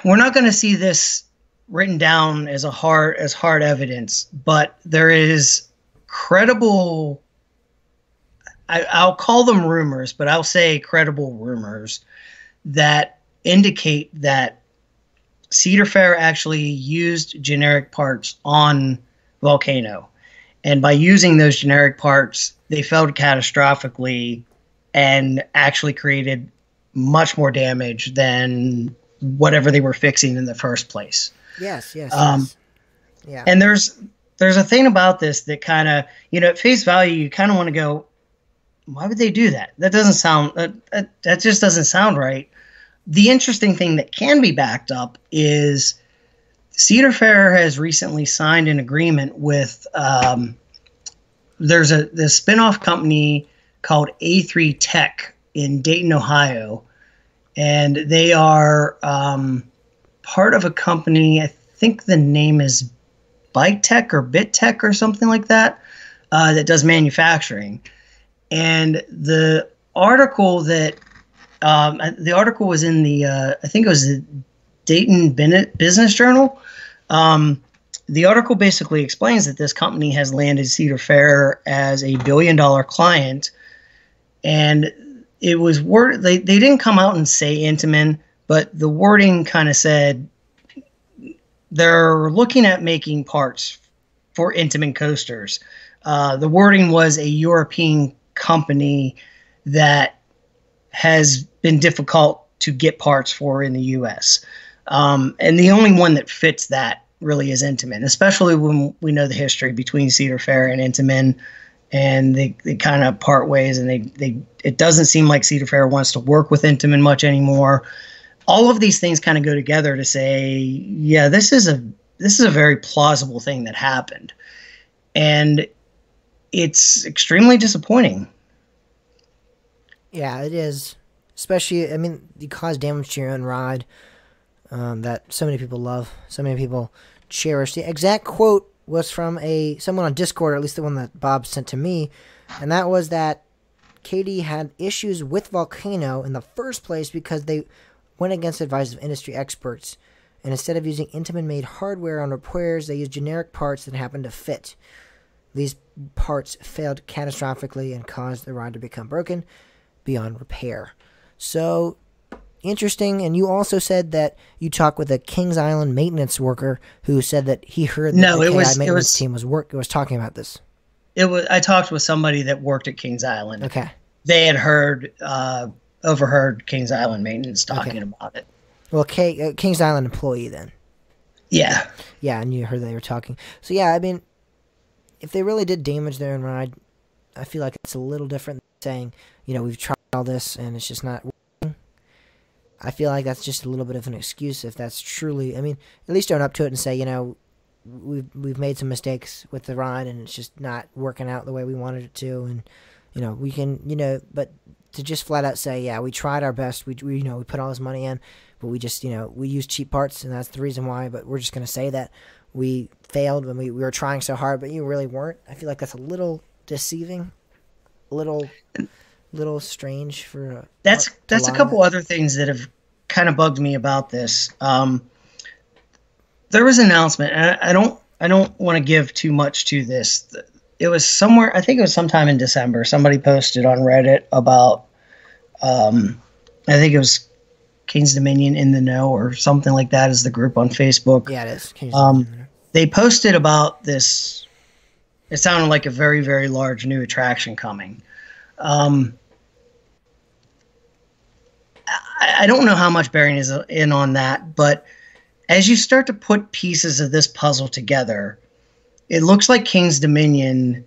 S2: we're not going to see this written down as hard evidence, but there is credible, I'll call them rumors, but I'll say credible rumors that indicate that Cedar Fair actually used generic parts on Volcano. And by using those generic parts, they failed catastrophically and actually created much more damage than whatever they were fixing in the first place.
S1: Yes. Yeah.
S2: And there's a thing about this that kind of, you know, at face value, you kind of want to go, why would they do that? That doesn't sound, that just doesn't sound right. The interesting thing that can be backed up is Cedar Fair has recently signed an agreement with, there's a spin-off company called A3 Tech in Dayton, Ohio, and they are part of a company, I think the name is Bike Tech or Bit Tech or something like that, that does manufacturing. And the article was in the, I think it was the Dayton Business Journal. The article basically explains that this company has landed Cedar Fair as a $1 billion client, and it was they didn't come out and say Intamin, but the wording kind of said they're looking at making parts for Intamin coasters. The wording was a European company that has been difficult to get parts for in the U.S. And the only one that fits that really is Intamin, especially when we know the history between Cedar Fair and Intamin and they kind of part ways, and it doesn't seem like Cedar Fair wants to work with Intamin much anymore. All of these things kind of go together to say, yeah, this is a very plausible thing that happened, and it's extremely disappointing.
S1: Yeah, it is. Especially, I mean, you cause damage to your own ride that so many people love, so many people cherish. The exact quote was from someone on Discord, or at least the one that Bob sent to me, and that was that KD had issues with Volcano in the first place because they went against the advice of industry experts, and instead of using Intamin-made hardware on repairs, they used generic parts that happened to fit. These parts failed catastrophically and caused the ride to become broken beyond repair. So, interesting. And you also said that you talked with a Kings Island maintenance worker who said that he heard that the KI maintenance team was talking about this.
S2: I talked with somebody that worked at Kings Island.
S1: Okay.
S2: They had overheard Kings Island maintenance talking about it.
S1: Well, Kings Island employee then.
S2: Yeah.
S1: Yeah, and you heard they were talking. So yeah, I mean, if they really did damage their own ride, I feel like it's a little different than saying, we've tried all this and it's just not working. I feel like that's just a little bit of an excuse if that's truly, at least own up to it and say, we've made some mistakes with the ride and it's just not working out the way we wanted it to, and we can, but to just flat out say, yeah, we tried our best, we put all this money in, but we just, we used cheap parts and that's the reason why, but we're just going to say that we failed when we were trying so hard, but you really weren't. I feel like that's a little deceiving, a little strange for
S2: that's a couple other things that have kind of bugged me about this. There was an announcement, and I don't want to give too much to this. It was somewhere, I think it was sometime in December, somebody posted on Reddit about I think it was Kings Dominion in the Know or something like that is the group on Facebook.
S1: Yeah, it is. Kings Dominion.
S2: They posted about this. It sounded like a very, very large new attraction coming. I don't know how much bearing is in on that, but as you start to put pieces of this puzzle together, it looks like Kings Dominion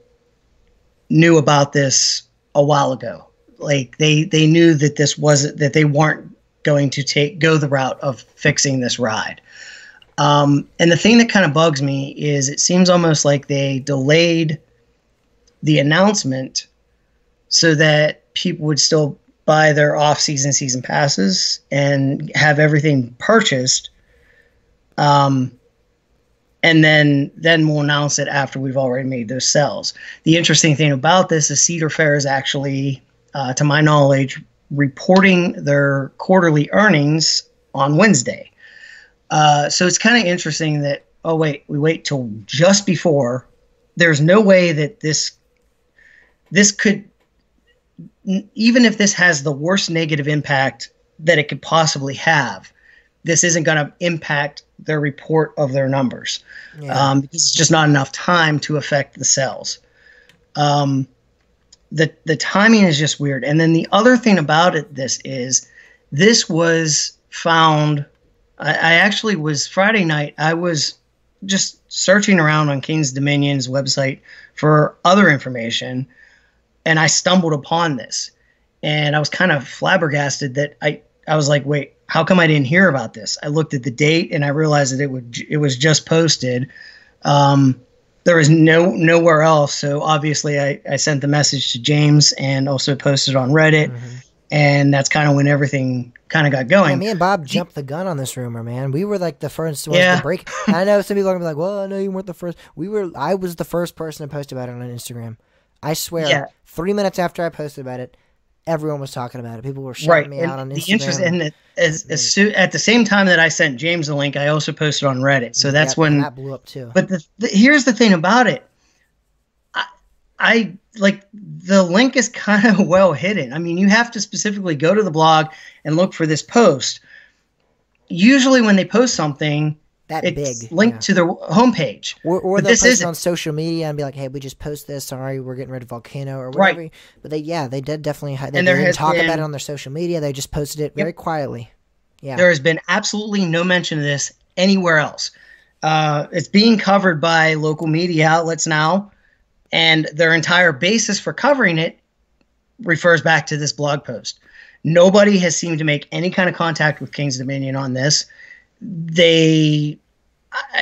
S2: knew about this a while ago. Like they knew that that they weren't going to go the route of fixing this ride. And the thing that kind of bugs me is it seems almost like they delayed the announcement so that people would still buy their off-season season passes and have everything purchased. And then we'll announce it after we've already made those sales. The interesting thing about this is Cedar Fair is actually, to my knowledge, reporting their quarterly earnings on Wednesday. So it's kind of interesting that, we wait till just before. There's no way that this could, even if this has the worst negative impact that it could possibly have, this isn't going to impact their report of their numbers. Yeah. Because it's just not enough time to affect the sales. The timing is just weird. And then the other thing about this was found. I actually was Friday night. I was just searching around on Kings Dominion's website for other information, and I stumbled upon this. And I was kind of flabbergasted that I was like, wait, how come I didn't hear about this? I looked at the date and I realized that it was just posted. There was nowhere else. So obviously I sent the message to James and also posted on Reddit. Mm-hmm. And that's kind of when everything kind of got going.
S1: Yeah, me and Bob jumped the gun on this rumor, man. We were like the first ones to break. I know some people are gonna be like, well, I know you weren't the first. I was the first person to post about it on Instagram. I swear, 3 minutes after I posted about it, everyone was talking about it. People were shouting me out on Instagram. The interest in
S2: it, at the same time that I sent James the link, I also posted on Reddit. So that's when
S1: that blew up too.
S2: But here's the thing about it. I like the link is kind of well hidden. I mean, you have to specifically go to the blog and look for this post. Usually when they post something, it's linked to their homepage.
S1: Or they'll post it on social media and be like, hey, we just post this. Sorry, we're getting rid of Volcano or whatever. Right. But they did definitely. They didn't talk about it on their social media. They just posted it very quietly. Yeah.
S2: There has been absolutely no mention of this anywhere else. It's being covered by local media outlets now. And their entire basis for covering it refers back to this blog post. Nobody has seemed to make any kind of contact with King's Dominion on this.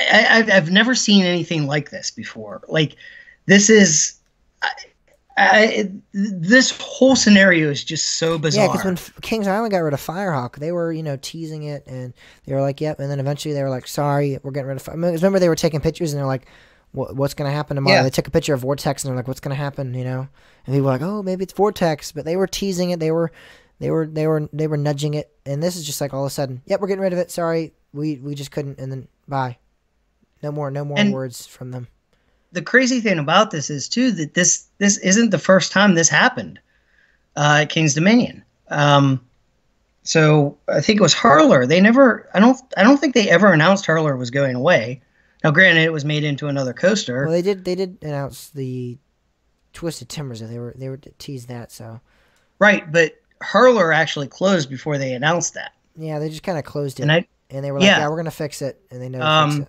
S2: I've never seen anything like this before. Like, this is, this whole scenario is just so bizarre.
S1: Yeah, because when Kings Island got rid of Firehawk, they were, teasing it, and they were like, yep, and then eventually they were like, sorry, we're getting rid of remember they were taking pictures, and they're like, what's going to happen tomorrow? Yeah. They took a picture of Vortex, and they're like, what's going to happen, And people were like, oh, maybe it's Vortex, but they were teasing it, they were nudging it, and this is just like all of a sudden, yep, we're getting rid of it, sorry, we just couldn't, and then bye. No more words from them.
S2: The crazy thing about this is too that this isn't the first time this happened at King's Dominion. So I think it was Hurler. I don't think they ever announced Hurler was going away. Now, granted, it was made into another coaster.
S1: Well, they did announce the Twisted Timbers. They were teased that, so.
S2: Right, but Hurler actually closed before they announced that.
S1: Yeah, they just kind of closed it, and they were like, "Yeah, we're gonna fix it," and they never fixed it.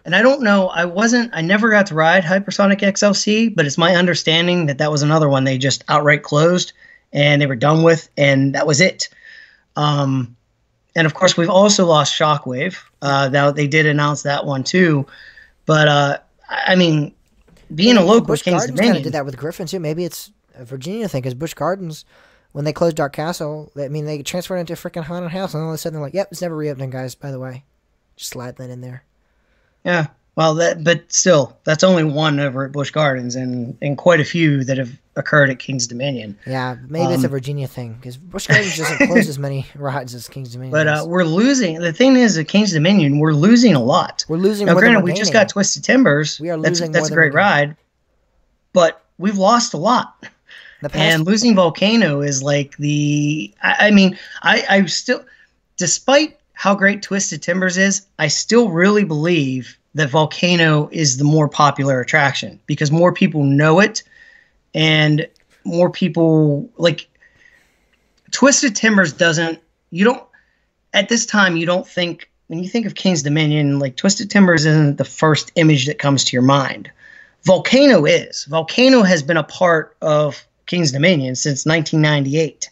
S2: And I don't know. I never got to ride Hypersonic XLC, but it's my understanding that was another one they just outright closed and they were done with, and that was it. And of course, we've also lost Shockwave. Now they did announce that one too, but I mean, being a local
S1: Busch
S2: King's
S1: Gardens
S2: Dominion
S1: did that with Griffin too. Maybe it's a Virginia thing, because Busch Gardens, when they closed Dark Castle, they transferred it into a freaking haunted house, and all of a sudden they're like, "Yep, it's never reopening, guys." By the way, just slide that in there.
S2: Yeah, well, but still, that's only one over at Busch Gardens, and quite a few that have occurred at King's Dominion.
S1: Yeah, maybe it's a Virginia thing, because Busch Gardens doesn't close as many rides as King's Dominion.
S2: But we're losing. The thing is, at King's Dominion, we're losing a lot.
S1: We're losing.
S2: Now,
S1: more
S2: granted,
S1: than we're
S2: we just got Twisted Timbers.
S1: We are losing.
S2: That's a great ride, but we've lost a lot. And losing Volcano is like the. I mean, I still, despite how great Twisted Timbers is, I still really believe that Volcano is the more popular attraction, because more people know it, and more people like Twisted Timbers at this time, you don't think, when you think of King's Dominion, like Twisted Timbers isn't the first image that comes to your mind. Volcano is. Volcano has been a part of King's Dominion since 1998.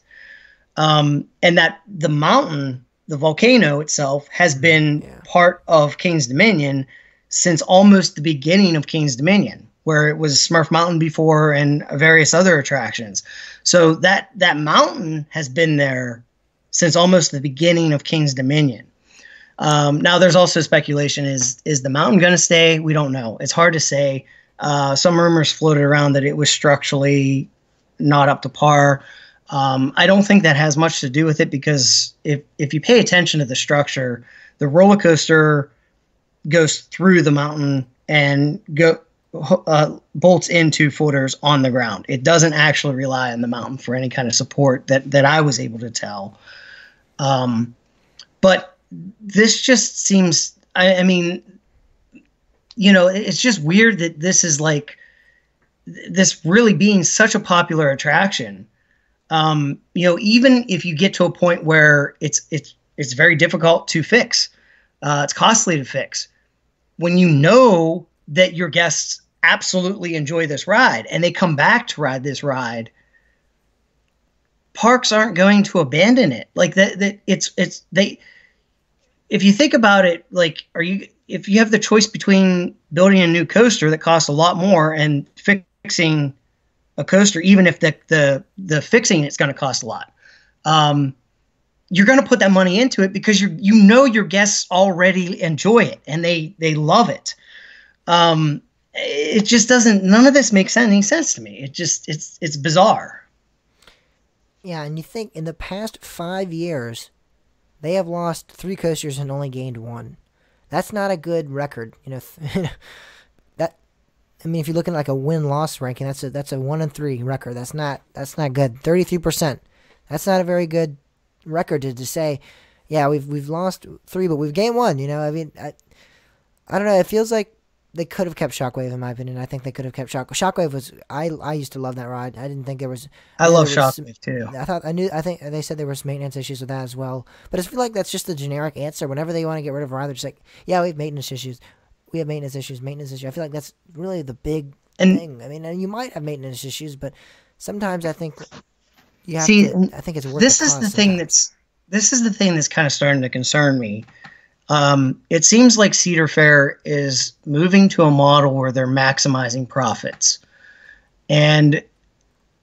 S2: And that the mountain, the volcano itself, has been part of King's Dominion since almost the beginning of King's Dominion, where it was Smurf Mountain before and various other attractions. So that mountain has been there since almost the beginning of King's Dominion. Now there's also speculation, is the mountain going to stay? We don't know. It's hard to say. Some rumors floated around that it was structurally not up to par. I don't think that has much to do with it, because if you pay attention to the structure, the roller coaster goes through the mountain and bolts into footers on the ground. It doesn't actually rely on the mountain for any kind of support that I was able to tell. But this just seems, I mean, it's just weird that this is like, this really being such a popular attraction. Even if you get to a point where it's very difficult to fix, it's costly to fix, when you know that your guests absolutely enjoy this ride and they come back to ride this ride, parks aren't going to abandon it. Like that if you think about it, like, if you have the choice between building a new coaster that costs a lot more and fixing a coaster, even if the fixing it's going to cost a lot, you're going to put that money into it, because your guests already enjoy it and they love it. It just doesn't. None of this makes any sense to me. It's bizarre.
S1: Yeah, and you think in the past 5 years, they have lost 3 coasters and only gained 1. That's not a good record. That. I mean, if you're looking at like a win-loss ranking, that's a 1-3 record. That's not good. 33%. That's not a very good record to say, yeah, we've lost 3, but we've gained 1. I mean, I don't know. It feels like they could have kept Shockwave, in my opinion. I think they could have kept Shockwave. Shockwave was, I used to love that ride. I didn't think there was.
S2: I love Shockwave too.
S1: I think they said there was maintenance issues with that as well. But I feel like that's just the generic answer. Whenever they want to get rid of a ride, they're just like, yeah, we have maintenance issues. We have maintenance issues. I feel like that's really the big
S2: And
S1: thing. I mean, and you might have maintenance issues, but sometimes I think you have
S2: see,
S1: to. I think it's worth
S2: this
S1: the
S2: is
S1: cost
S2: the thing
S1: sometimes.
S2: this is the thing that's kind of starting to concern me. It seems like Cedar Fair is moving to a model where they're maximizing profits, and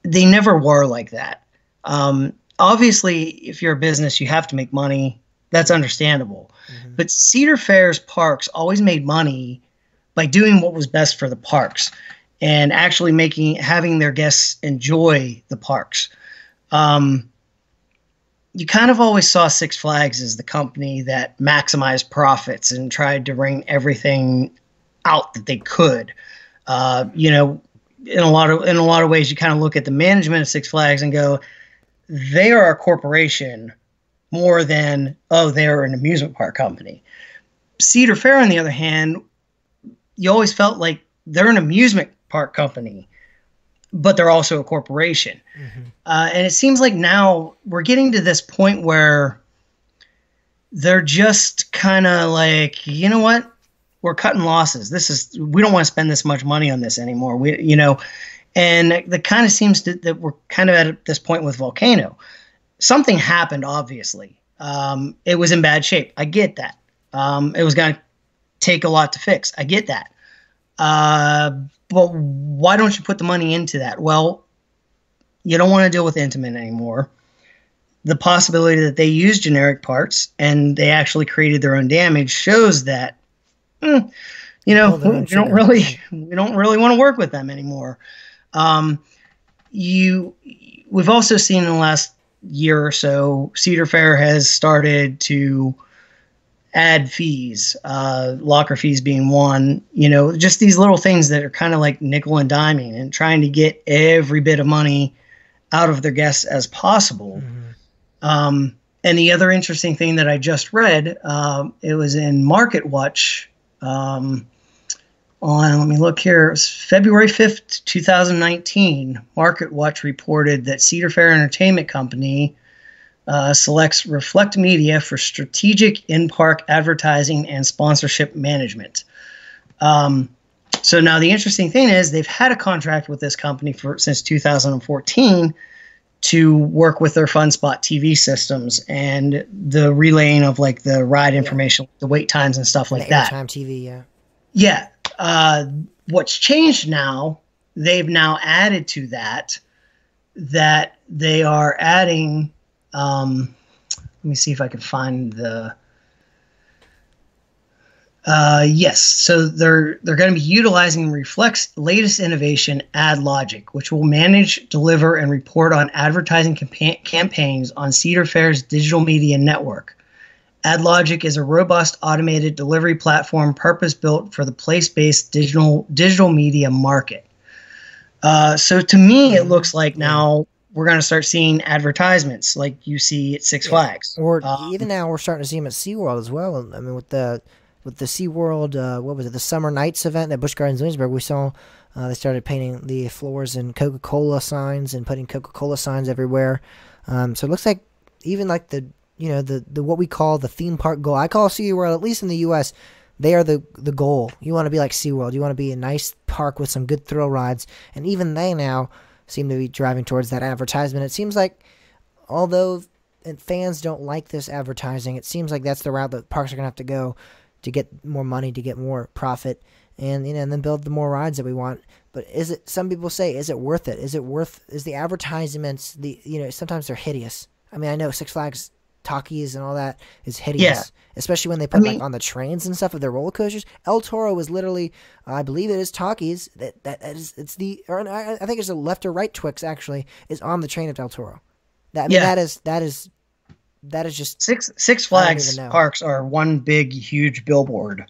S2: they never were like that. Obviously, if you're a business, you have to make money. That's understandable.
S1: Mm-hmm.
S2: But Cedar Fair's parks always made money by doing what was best for the parks and actually having their guests enjoy the parks. You kind of always saw Six Flags as the company that maximized profits and tried to wring everything out that they could. You know, in a lot of ways, you kind of look at the management of Six Flags and go, they are a corporation more than, oh, they're an amusement park company. Cedar Fair, on the other hand, you always felt like they're an amusement park company, but they're also a corporation.
S1: Mm-hmm.
S2: And it seems like now we're getting to this point where they're just kind of like, you know what? We're cutting losses. We don't want to spend this much money on this anymore. And that kind of seems that we're kind of at this point with Volcano. Something happened, obviously. It was in bad shape. I get that. It was going to take a lot to fix. I get that. But why don't you put the money into that? Well, you don't want to deal with Intamin anymore. The possibility that they use generic parts and they actually created their own damage shows that, we don't really want to work with them anymore. We've also seen in the last year or so, Cedar Fair has started to add fees, locker fees being one, just these little things that are kind of like nickel and diming and trying to get every bit of money out of their guests as possible. Mm-hmm. And the other interesting thing that I just read, it was in Market Watch, let me look here, it was February 5th, 2019, Market Watch reported that Cedar Fair Entertainment Company selects Reflect Media for strategic in-park advertising and sponsorship management. So now the interesting thing is they've had a contract with this company since 2014 to work with their FunSpot TV systems and the relaying of like the ride information, the wait times and stuff like that.
S1: Airtime TV, yeah.
S2: Yeah. What's changed now, they've now added to that they are adding, let me see if I can find the, yes. So they're going to be utilizing Reflect's latest innovation, AdLogic, which will manage, deliver, and report on advertising campaigns on Cedar Fair's digital media network. AdLogic is a robust automated delivery platform purpose-built for the place-based digital media market. So to me, it looks like now we're going to start seeing advertisements like you see at Six Flags.
S1: Or even now we're starting to see them at SeaWorld as well. I mean, with the SeaWorld, what was it, the Summer Nights event at Busch Gardens Williamsburg, we saw they started painting the floors in Coca-Cola signs and putting Coca-Cola signs everywhere. So it looks like even like the what we call the theme park goal. I call SeaWorld, at least in the U.S., they are the goal. You want to be like SeaWorld. You want to be a nice park with some good thrill rides. And even they now seem to be driving towards that advertisement. It seems like, although fans don't like this advertising, it seems like that's the route that parks are going to have to go to get more money, to get more profit, and and then build the more rides that we want. But some people say, is it worth it? Is the advertisements, sometimes they're hideous. I mean, I know Six Flags Takis and all that is hideous, especially when they put like on the trains and stuff of their roller coasters. El Toro is literally, I believe it is Takis. I think it's a left or right Twix actually is on the train of El Toro. That is just
S2: Six Flags parks are one big huge billboard.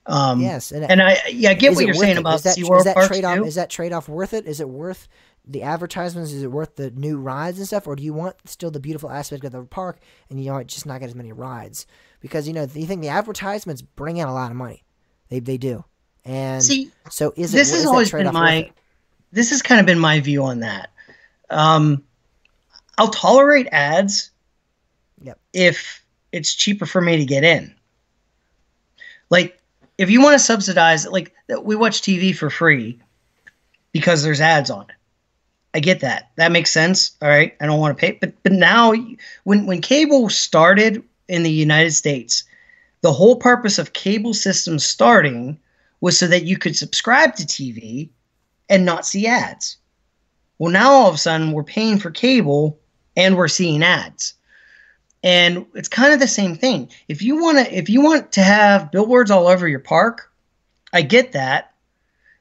S1: Yes,
S2: and I get what you're saying about SeaWorld parks too.
S1: Is that trade-off worth it? Is it worth the advertisements? Is it worth the new rides and stuff, or do you want still the beautiful aspect of the park and just not get as many rides? Because you think the advertisements bring in a lot of money, they do. And so this has always been
S2: this has kind of been my view on that. I'll tolerate ads if it's cheaper for me to get in. Like if you want to subsidize, like we watch TV for free. because there's ads on it. I get that. That makes sense. All right. I don't want to pay. But now when cable started in the United States, the whole purpose of cable systems starting was so that you could subscribe to TV and not see ads. Well, now all of a sudden we're paying for cable and we're seeing ads. And it's kind of the same thing. If you want to have billboards all over your park, I get that.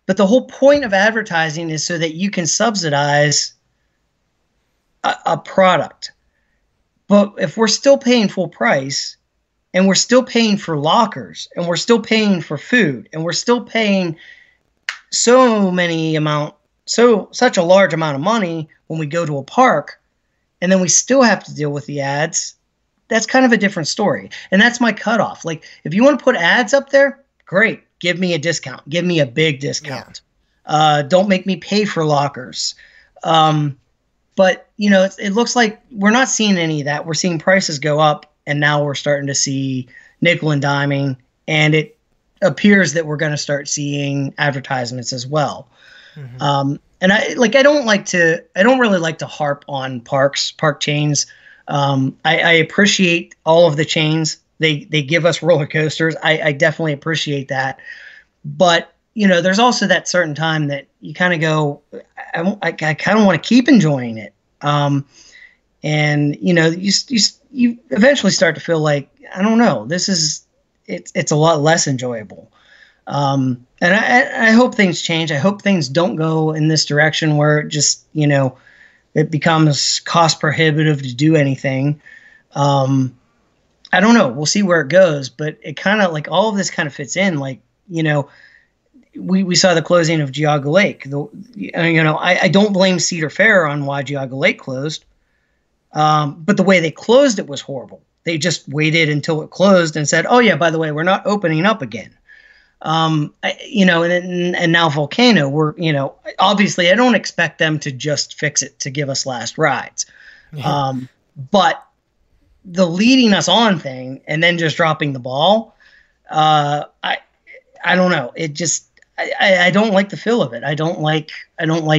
S2: But the whole point of advertising is so that you can subsidize a product. But if we're still paying full price, and we're still paying for lockers, and we're still paying for food, and we're still paying such a large amount of money when we go to a park, and then we still have to deal with the ads, that's kind of a different story. And that's my cutoff. Like, if you want to put ads up there, great. Give me a discount. Give me a big discount. Yeah. Don't make me pay for lockers. But, it looks like we're not seeing any of that. We're seeing prices go up, and now we're starting to see nickel and diming, and it appears that we're going to start seeing advertisements as well. Mm-hmm. And I don't really like to harp on park chains. I appreciate all of the chains. They give us roller coasters. I definitely appreciate that. But, there's also that certain time that you kind of go, I kind of want to keep enjoying it. And, you eventually start to feel like, I don't know, it's a lot less enjoyable. And I hope things change. I hope things don't go in this direction where it just, it becomes cost prohibitive to do anything. I don't know. We'll see where it goes, but it kind of all of this kind of fits in. We saw the closing of Geauga Lake. I don't blame Cedar Fair on why Geauga Lake closed. But the way they closed it was horrible. They just waited until it closed and said, "Oh yeah, by the way, we're not opening up again." And now Volcano, obviously I don't expect them to just fix it to give us last rides. Yeah. But the leading us on thing and then just dropping the ball, I don't know. It just, I don't like the feel of it. I don't like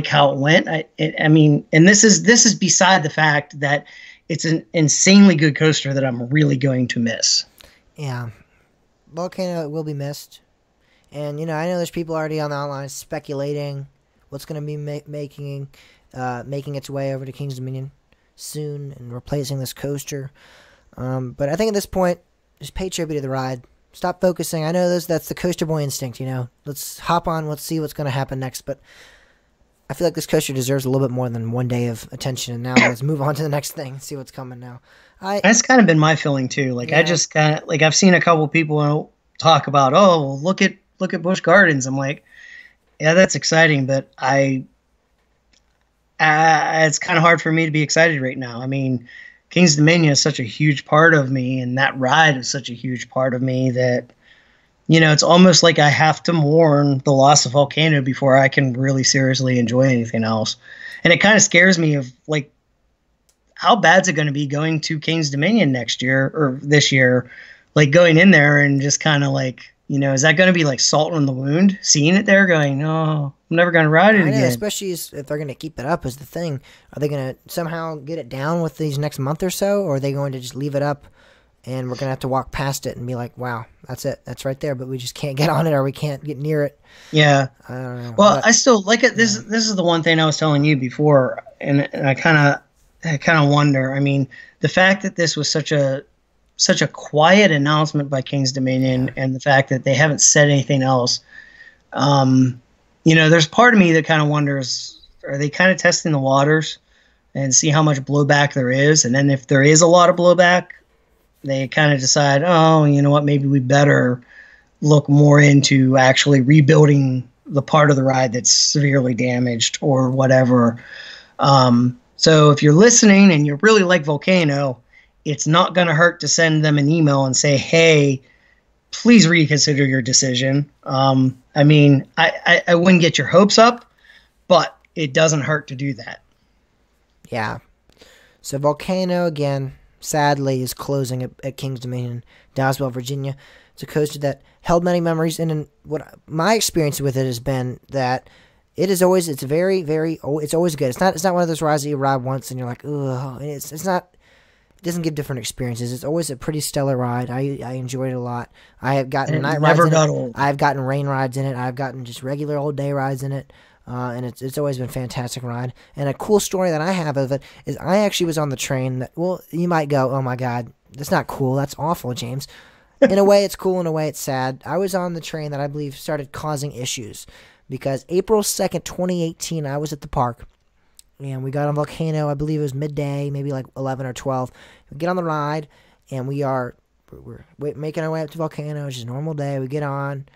S2: how it went. And this is beside the fact that it's an insanely good coaster that I'm really going to miss.
S1: Yeah. Volcano will be missed. And, I know there's people already on the online speculating what's going to be making its way over to Kings Dominion soon and replacing this coaster. But I think at this point, just pay tribute to the ride. Stop focusing. I know that's the coaster boy instinct, Let's hop on. Let's see what's going to happen next. But I feel like this coaster deserves a little bit more than one day of attention. And now let's move on to the next thing and see what's coming now.
S2: That's kind of been my feeling too. Yeah. I just kind of I've seen a couple people talk about, oh, well, look at Busch Gardens. I'm like, yeah, that's exciting, but it's kind of hard for me to be excited right now. I mean, Kings Dominion is such a huge part of me, and that ride is such a huge part of me that, it's almost like I have to mourn the loss of Volcano before I can really seriously enjoy anything else. And it kind of scares me of how bad's it going to be going to Kings Dominion next year or this year, going in there and just kind of is that going to be salt on the wound, seeing it there going, no, I'm never going to ride it again.
S1: Especially if they're going to keep it up is the thing. Are they going to somehow get it down with these next month or so, or are they going to just leave it up and we're going to have to walk past it and be like, wow, that's it. That's right there, but we just can't get on it or we can't get near it.
S2: Yeah.
S1: I don't know.
S2: Well, I still like it. This is the one thing I was telling you before, and I kind of wonder. I mean, the fact that this was such a quiet announcement by Kings Dominion, and the fact that they haven't said anything else, there's part of me that kind of wonders, are they kind of testing the waters and see how much blowback there is? And then if there is a lot of blowback, they kind of decide, oh, you know what, maybe we better look more into actually rebuilding the part of the ride that's severely damaged or whatever. So if you're listening and you really like Volcano, it's not going to hurt to send them an email and say, hey, please reconsider your decision. I mean, I wouldn't get your hopes up, but it doesn't hurt to do that.
S1: Yeah. So Volcano, again, sadly, is closing at Kings Dominion, Dowsville, Virginia. It's a coaster that held many memories, and what my experience with it has been that It is always, it's very, very, it's always good. It's not one of those rides that you ride once and you're like, ugh. It's not, it doesn't give different experiences. It's always a pretty stellar ride. I enjoyed it a lot. I have gotten night rides in it.
S2: Old.
S1: I've gotten rain rides in it. I've gotten just regular old day rides in it. And it's always been a fantastic ride. And a cool story that I have of it is I actually was on the train that, well, you might go, oh my God, that's not cool. That's awful, James. In a way, it's cool. In a way, it's sad. I was on the train that I believe started causing issues because April 2nd, 2018, I was at the park. And we got on Volcano, I believe it was midday, maybe like 11 or 12. We get on the ride, and we're making our way up to Volcano. It's just a normal day. We get on,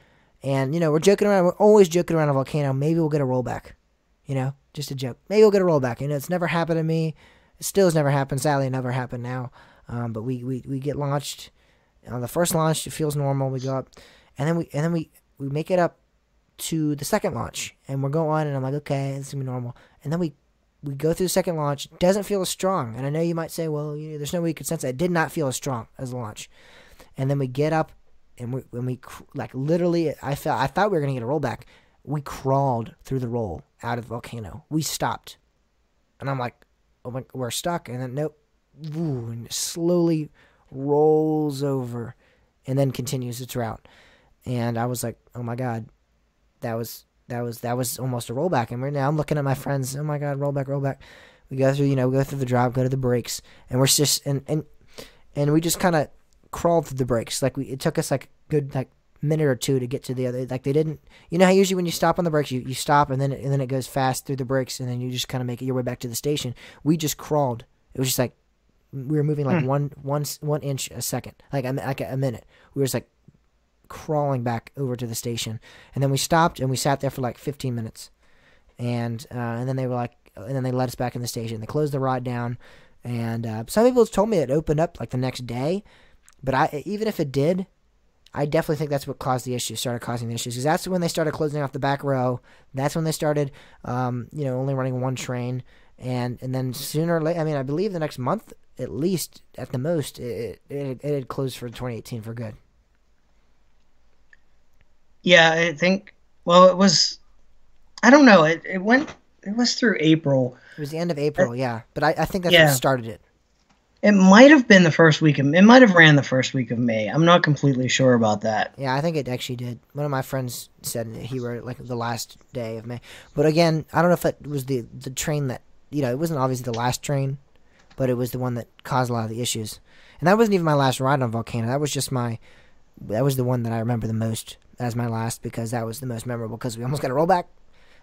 S1: and, we're joking around. We're always joking around on Volcano. Maybe we'll get a rollback, just a joke. Maybe we'll get a rollback. It's never happened to me. It still has never happened. Sadly, it never happened now. But we get launched. On the first launch, it feels normal. We go up, and then we make it up to the second launch, and we're going, and I'm like, okay, this is gonna be normal. And then we go through the second launch. It doesn't feel as strong, and I know you might say, well, there's no way you could sense it. It did not feel as strong as the launch. And then we get up, and when we like literally, I thought we were gonna get a rollback. We crawled through the roll out of the Volcano. We stopped, and I'm like, oh my, we're stuck. And then nope, and it slowly rolls over, and then continues its route. And I was like, oh my God, that was almost a rollback. And now I'm looking at my friends. Oh my God, rollback. We go through, we go through the drop, go to the brakes, and we're just and we just kind of crawled through the brakes. Like it took us like a good minute or two to get to the other. Like they didn't, how usually when you stop on the brakes, you stop and then it goes fast through the brakes, and then you just kind of make it your way back to the station. We just crawled. It was just like we were moving like one inch a second, like a minute. We were just like crawling back over to the station, and then we stopped and we sat there for like 15 minutes, and then they were like, and then they let us back in the station. They closed the ride down, and some people told me it opened up like the next day, but even if it did, I definitely think that's what caused the issues, started causing the issues, because that's when they started closing off the back row. That's when they started, only running one train, and then sooner or later, I mean, I believe the next month at least, at the most, it had closed for 2018 for good.
S2: Yeah, I think, well, it was, I don't know, it was through April.
S1: It was the end of April, yeah. But I think that's what started it.
S2: It might have been it might have ran the first week of May. I'm not completely sure about that.
S1: Yeah, I think it actually did. One of my friends said he wrote it like the last day of May. But again, I don't know if it was the train that, it wasn't obviously the last train, but it was the one that caused a lot of the issues. And that wasn't even my last ride on Volcano. That was the one that I remember the most as my last, because that was the most memorable, because we almost got a rollback.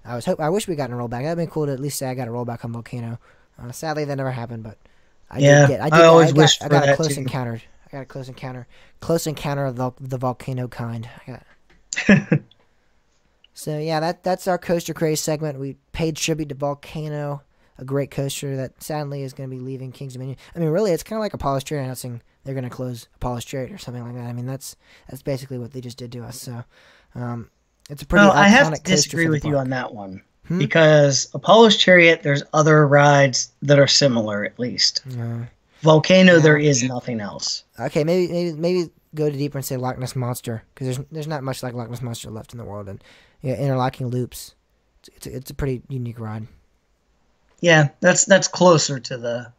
S1: I wish we got a rollback. That'd been cool to at least say I got a rollback on Volcano. Sadly, that never happened, but I got a close encounter. I got a close encounter of the volcano kind. So yeah, that's our Coaster Craze segment. We paid tribute to Volcano, a great coaster that sadly is going to be leaving Kings Dominion. I mean, really, it's kind of like Apollo's Chariot announcing they're going to close Apollo's Chariot or something like that. I mean, that's basically what they just did to us. So, it's a pretty.
S2: Well, I have to disagree with you on that one, because Apollo's Chariot, there's other rides that are similar, at least. Volcano, there is nothing else.
S1: Okay, maybe go deeper and say Loch Ness Monster, because there's not much like Loch Ness Monster left in the world, and interlocking loops. It's a pretty unique ride.
S2: Yeah, that's closer to the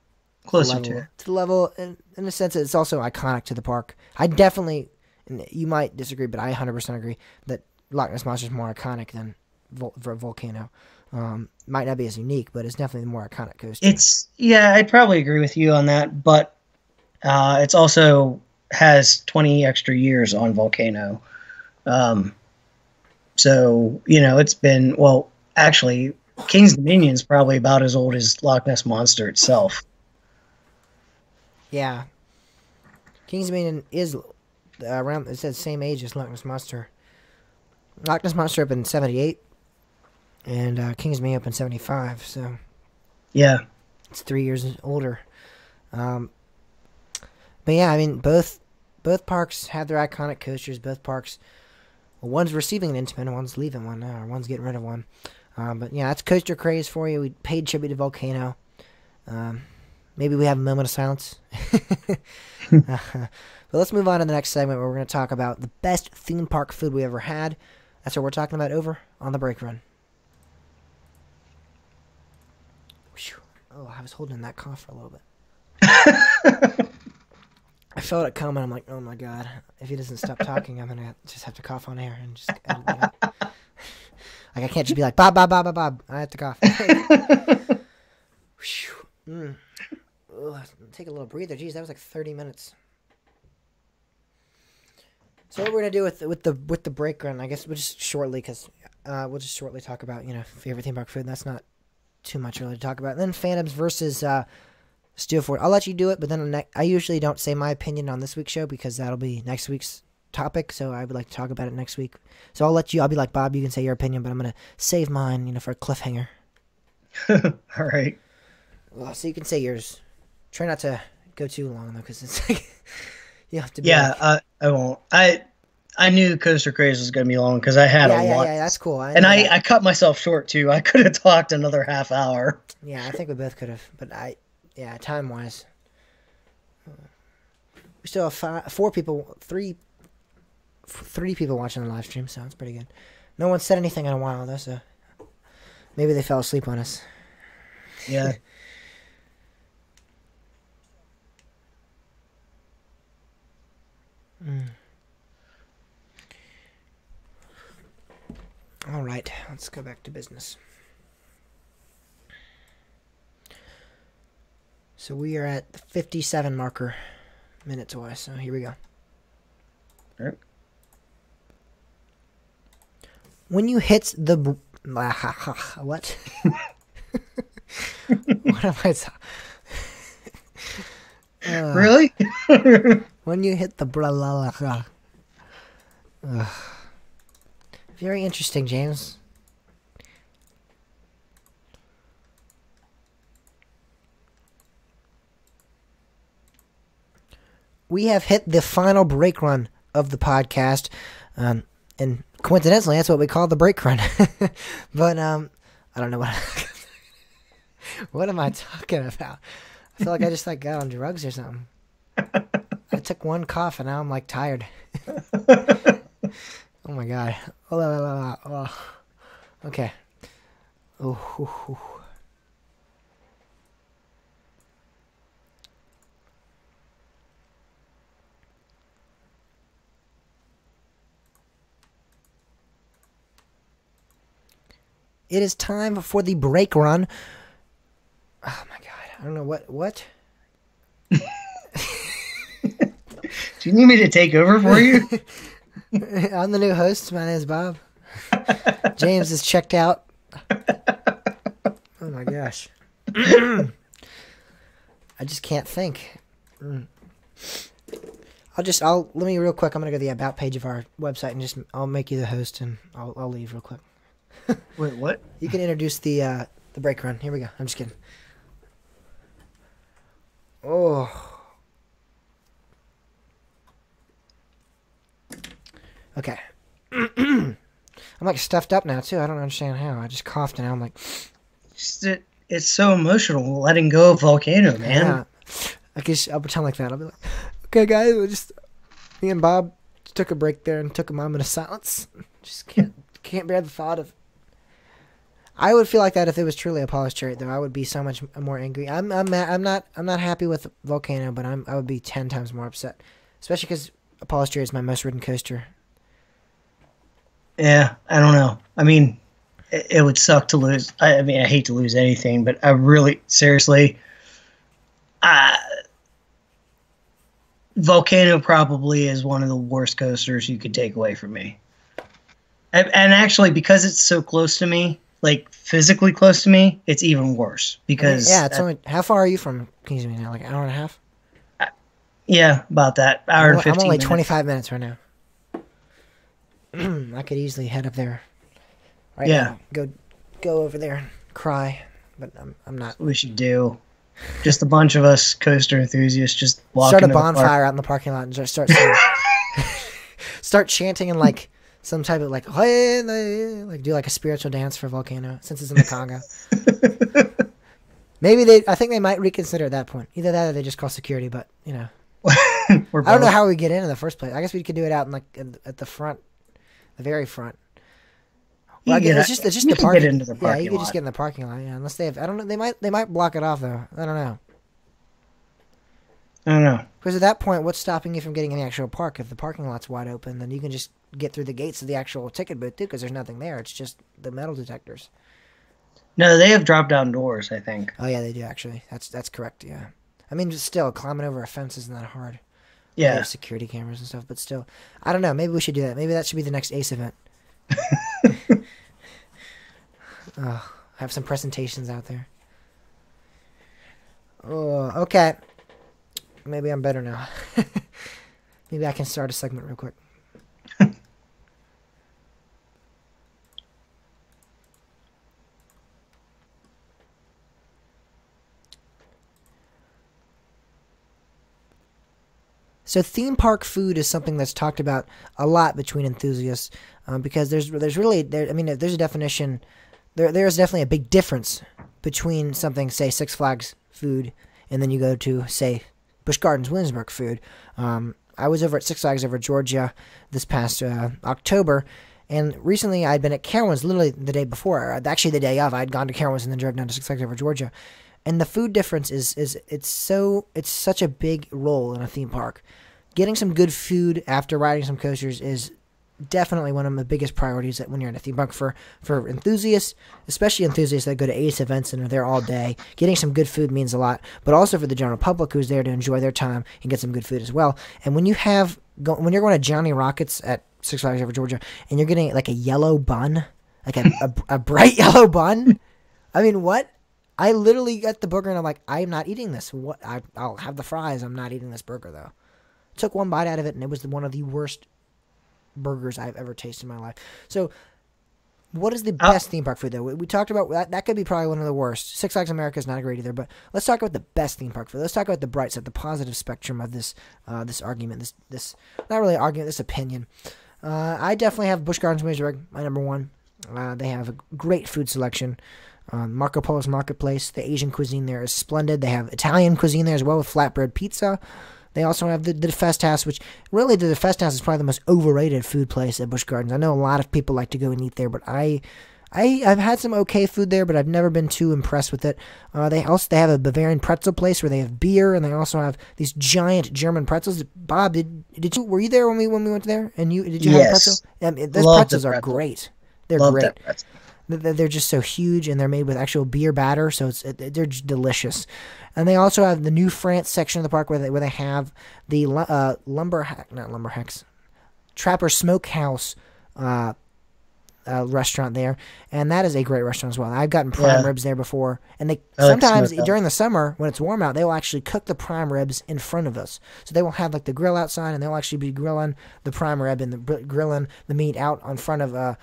S1: level. In a sense, it's also iconic to the park. I definitely, and you might disagree, but I 100% agree that Loch Ness Monster is more iconic than Volcano. Might not be as unique, but it's definitely the more iconic coaster.
S2: I'd probably agree with you on that, but it's also has 20 extra years on Volcano. So, it's been, well, actually, King's Dominion is probably about as old as Loch Ness Monster itself.
S1: Yeah. King's Dominion is around, it says same age as Loch Ness Monster. Loch Ness Monster opened in 78, and King's Dominion opened in 75, so.
S2: Yeah.
S1: It's 3 years older. But yeah, I mean, both parks have their iconic coasters. Both parks, well, one's receiving an Intamin, and one's leaving one now, or one's getting rid of one. But yeah, that's Coaster Craze for you. We paid tribute to Volcano. Maybe we have a moment of silence. But let's move on to the next segment, where we're going to talk about the best theme park food we ever had. That's what we're talking about over on the Break Run. Oh, I was holding that cough for a little bit. I felt it coming. I'm like, oh my god. If he doesn't stop talking, I'm gonna just have to cough on air and just edit it out. Like I can't just be like Bob, Bob, Bob, Bob, Bob. I have to cough. Ugh, take a little breather. Jeez, that was like 30 minutes. So what we're gonna do with the break run, I guess we'll just shortly talk about favorite theme park food. That's not too much really to talk about. And then Phantoms versus Steel Fort. I'll let you do it, but then I usually don't say my opinion on this week's show because that'll be next week's topic. So I would like to talk about it next week. So I'll be like Bob. You can say your opinion, but I'm gonna save mine, for a cliffhanger.
S2: All right.
S1: Well, so you can say yours. Try not to go too long though, because it's like you have to. Be
S2: I won't. I knew Coaster Craze was going to be long because I had a lot.
S1: Yeah, that's cool.
S2: I cut myself short too. I could have talked another half hour.
S1: Yeah, I think we both could have, but time wise, we still have three people watching the live stream, so it's pretty good. No one said anything in a while though, so maybe they fell asleep on us.
S2: Yeah.
S1: All right, let's go back to business. So we are at the 57 marker minutes wise, so here we go.
S2: All right.
S1: When you hit the... What? What am I
S2: really?
S1: When you hit the... Very interesting, James. We have hit the final break run of the podcast, and coincidentally, that's what we call the break run. But I don't know what am I talking about? I feel like I just got on drugs or something. I took one cough and now I'm tired. Oh my god. Oh. Okay. Oh. It is time for the break run. Oh my god. I don't know what?
S2: Do you need me to take over for you?
S1: I'm the new host. My name is Bob. James is checked out. Oh my gosh. I just can't think. Let me real quick. I'm going to go to the about page of our website and I'll make you the host and I'll leave real quick.
S2: Wait, what?
S1: You can introduce the break run. Here we go. I'm just kidding. Oh. Okay. I'm stuffed up now too. I don't understand how. I just coughed and now I'm
S2: it's so emotional letting go of Volcano, man.
S1: Yeah. I'll pretend like that. I'll be like, okay guys, me and Bob took a break there and took a moment of silence. Just can't bear the thought of. I would feel like that if it was truly a polished chariot, though. I would be so much more angry. I'm not happy with Volcano, but I would be 10 times more upset, especially because a polished chariot is my most ridden coaster.
S2: Yeah, I don't know. I mean, it would suck to lose. I hate to lose anything, but I really, seriously, Volcano probably is one of the worst coasters you could take away from me. And actually, because it's so close to me, physically close to me, it's even worse. Because
S1: it's only how far are you from Kingsmead now? An hour and a half?
S2: Yeah, about that. Hour and 15
S1: I'm only
S2: minutes.
S1: 25 minutes right now. I could easily head up there. Right now. Go over there and cry, but I'm not.
S2: We should do. Just a bunch of us coaster enthusiasts just walking.
S1: Start a bonfire out in the parking lot and just start chanting and some type of hey, do a spiritual dance for Volcano since it's in the Congo. Maybe I think they might reconsider at that point. Either that or they just call security, but I don't know how we get in the first place. I guess we could do it out in at the front, the very front. Well,
S2: You
S1: it's just
S2: you
S1: the
S2: can
S1: parking.
S2: get into the
S1: Yeah,
S2: parking
S1: you could
S2: lot.
S1: just get in the parking lot. Yeah, unless they have. I don't know. They might block it off though. I don't know.
S2: I don't know.
S1: Because at that point, what's stopping you from getting in the actual park? If the parking lot's wide open, then you can just get through the gates of the actual ticket booth too. Because there's nothing there. It's just the metal detectors.
S2: No, they have drop down doors, I think.
S1: Oh yeah, they do actually. That's correct. Yeah. I mean, just still climbing over a fence isn't that hard. They
S2: Yeah.
S1: have security cameras and stuff, but still, I don't know. Maybe we should do that. Maybe that should be the next Ace event. Have some presentations out there. Oh, okay. Maybe I'm better now. Maybe I can start a segment real quick. So theme park food is something that's talked about a lot between enthusiasts because there's really there. I mean, if there's a definition. There's definitely a big difference between something, say, Six Flags food, and then you go to, say, Busch Gardens Williamsburg food. I was over at Six Flags over Georgia this past October, and recently I'd been at Carowinds literally the day before. Actually, the day of, I'd gone to Carowinds and then drove down to Six Flags over Georgia. And the food difference is it's such a big role in a theme park. Getting some good food after riding some coasters is definitely one of the biggest priorities that when you're in a theme park for enthusiasts, especially enthusiasts that go to Ace events and are there all day. Getting some good food means a lot, but also for the general public who's there to enjoy their time and get some good food as well. And when you're going to Johnny Rockets at Six Flags over Georgia and you're getting like a yellow bun, like a bright yellow bun, I mean, what? I literally got the burger and I'm like, I'm not eating this. What? I'll have the fries. I'm not eating this burger though. Took one bite out of it and it was one of the worst burgers I've ever tasted in my life. So, what is the best theme park food though? We talked about that could be probably one of the worst. Six Flags America is not great either, but let's talk about the best theme park food. Let's talk about the bright side, the positive spectrum of this argument. This not really argument, this opinion. I definitely have Busch Gardens Williamsburg, my number one. They have a great food selection. Marco Polo's Marketplace, the Asian cuisine there is splendid. They have Italian cuisine there as well with flatbread pizza. They also have the Fest House, which really the Fest House is probably the most overrated food place at Busch Gardens. I know a lot of people like to go and eat there, but I've had some okay food there, but I've never been too impressed with it. They have a Bavarian pretzel place where they have beer, and they also have these giant German pretzels. Bob, were you there when we went there? And did you have a pretzel? Those pretzels are great. They're great. They're just so huge, and they're made with actual beer batter, so they're just delicious. And they also have the New France section of the park where they have the Trapper Smokehouse restaurant there, and that is a great restaurant as well. I've gotten prime ribs there before, and they sometimes during the summer when it's warm out, they will actually cook the prime ribs in front of us. So they will have like the grill outside, and they'll actually be grilling the prime rib and grilling the meat out in front of the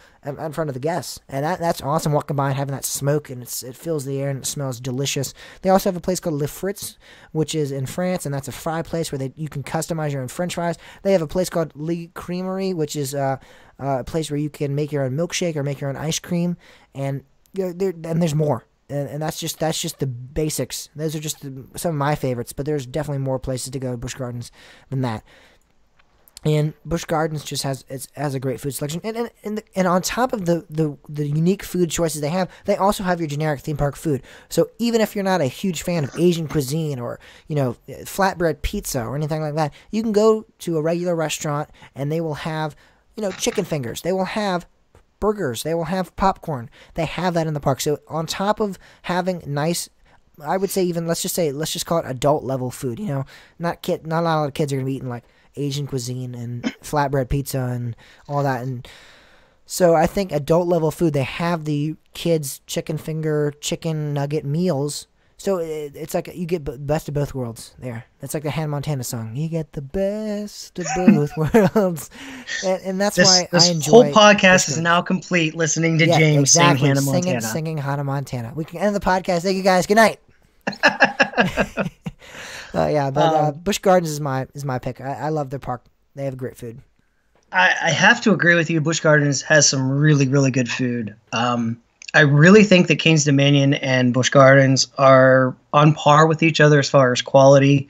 S1: guests, and that's awesome. Walking by and having that smoke, and it fills the air and it smells delicious. They also have a place called Le Fritz, which is in France, and that's a fry place where you can customize your own French fries. They have a place called Le Creamery, which is a place where you can make your own milkshake or make your own ice cream, and there's more. And that's just the basics. Those are just some of my favorites, but there's definitely more places to go at Busch Gardens than that. And Busch Gardens just has a great food selection, and on top of the unique food choices they also have your generic theme park food. So even if you're not a huge fan of Asian cuisine or flatbread pizza or anything like that, you can go to a regular restaurant and they will have chicken fingers. They will have burgers. They will have popcorn. They have that in the park. So on top of having nice, I would say even let's just call it adult level food. Not a lot of kids are gonna be eating like Asian cuisine and flatbread pizza and all that. And so I think adult level food, they have the kids chicken finger, chicken nugget meals. So it's like you get best of both worlds there. It's like the Hannah Montana song. You get the best of both worlds. And that's why I enjoy. This
S2: whole podcast is now complete listening to James sing Hannah Montana.
S1: Singing Hannah Montana. We can end the podcast. Thank you guys. Good night. Busch Gardens is my pick. I love their park. They have great food.
S2: I have to agree with you. Busch Gardens has some really, really good food. I really think that King's Dominion and Busch Gardens are on par with each other as far as quality.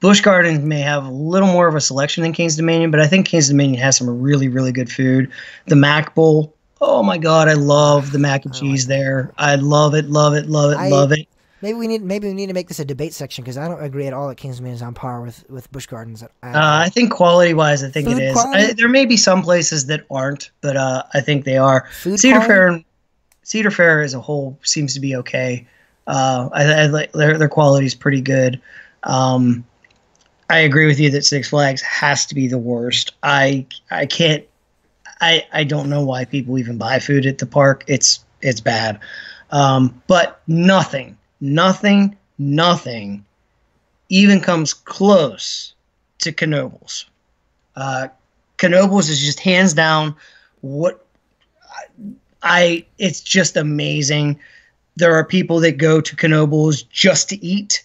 S2: Busch Gardens may have a little more of a selection than King's Dominion, but I think King's Dominion has some really, really good food. The Mac Bowl, oh my God, I love the mac and cheese there. I love it, love it, love it, love it.
S1: Maybe we need to make this a debate section because I don't agree at all that King's Dominion is on par with Busch Gardens.
S2: I think quality-wise, I think
S1: Food
S2: it is. There may be some places that aren't, but I think they are. Cedar Fair as a whole seems to be okay. I like their quality is pretty good. I agree with you that Six Flags has to be the worst. I can't. I don't know why people even buy food at the park. It's bad. But nothing even comes close to Knoebels. Knoebels is just hands down what it's just amazing. There are people that go to Knoebels just to eat.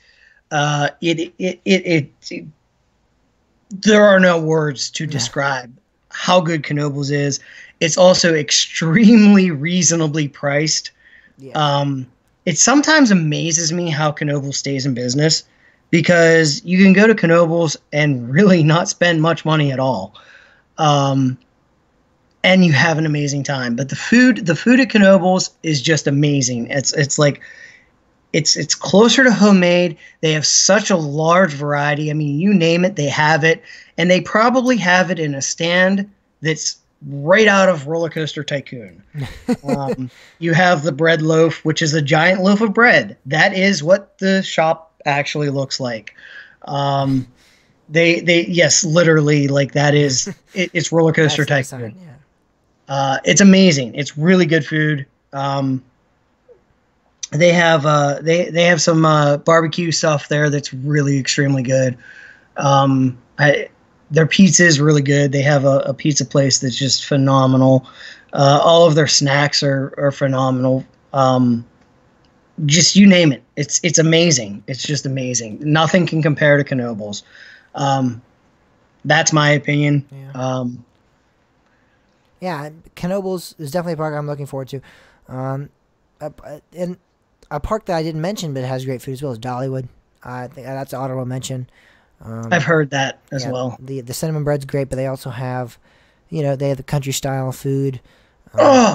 S2: There are no words to describe how good Knoebels is. It's also extremely reasonably priced. Yeah. It sometimes amazes me how Knoebels stays in business because you can go to Knoebels and really not spend much money at all. And you have an amazing time. But the food at Knoebels is just amazing. It's like it's closer to homemade. They have such a large variety. I mean, you name it, they have it. And they probably have it in a stand that's right out of Roller Coaster Tycoon. You have the bread loaf, which is a giant loaf of bread. That is what the shop actually looks like. Yes, literally, like that is it's Roller Coaster Tycoon. It's amazing. It's really good food. They have some barbecue stuff there that's really extremely good. Their pizza is really good. They have a pizza place that's just phenomenal. All of their snacks are phenomenal. Just you name it. It's amazing. It's just amazing. Nothing can compare to Knoebels. That's my opinion.
S1: Yeah. Knoebels is definitely a park I'm looking forward to. And a park that I didn't mention but it has great food as well is Dollywood. I think that's an honorable mention.
S2: I've heard that as well.
S1: The cinnamon bread's great, but they also have, they have the country style food.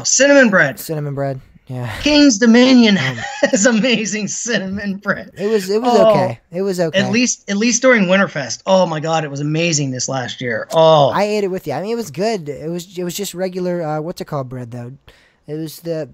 S2: Cinnamon bread.
S1: Cinnamon bread. Yeah.
S2: King's Dominion has amazing cinnamon bread.
S1: It was okay. It was okay.
S2: At least during Winterfest. Oh my God, it was amazing this last year. Oh.
S1: I ate it with you. I mean, it was good. It was just regular what's it called bread though. It was the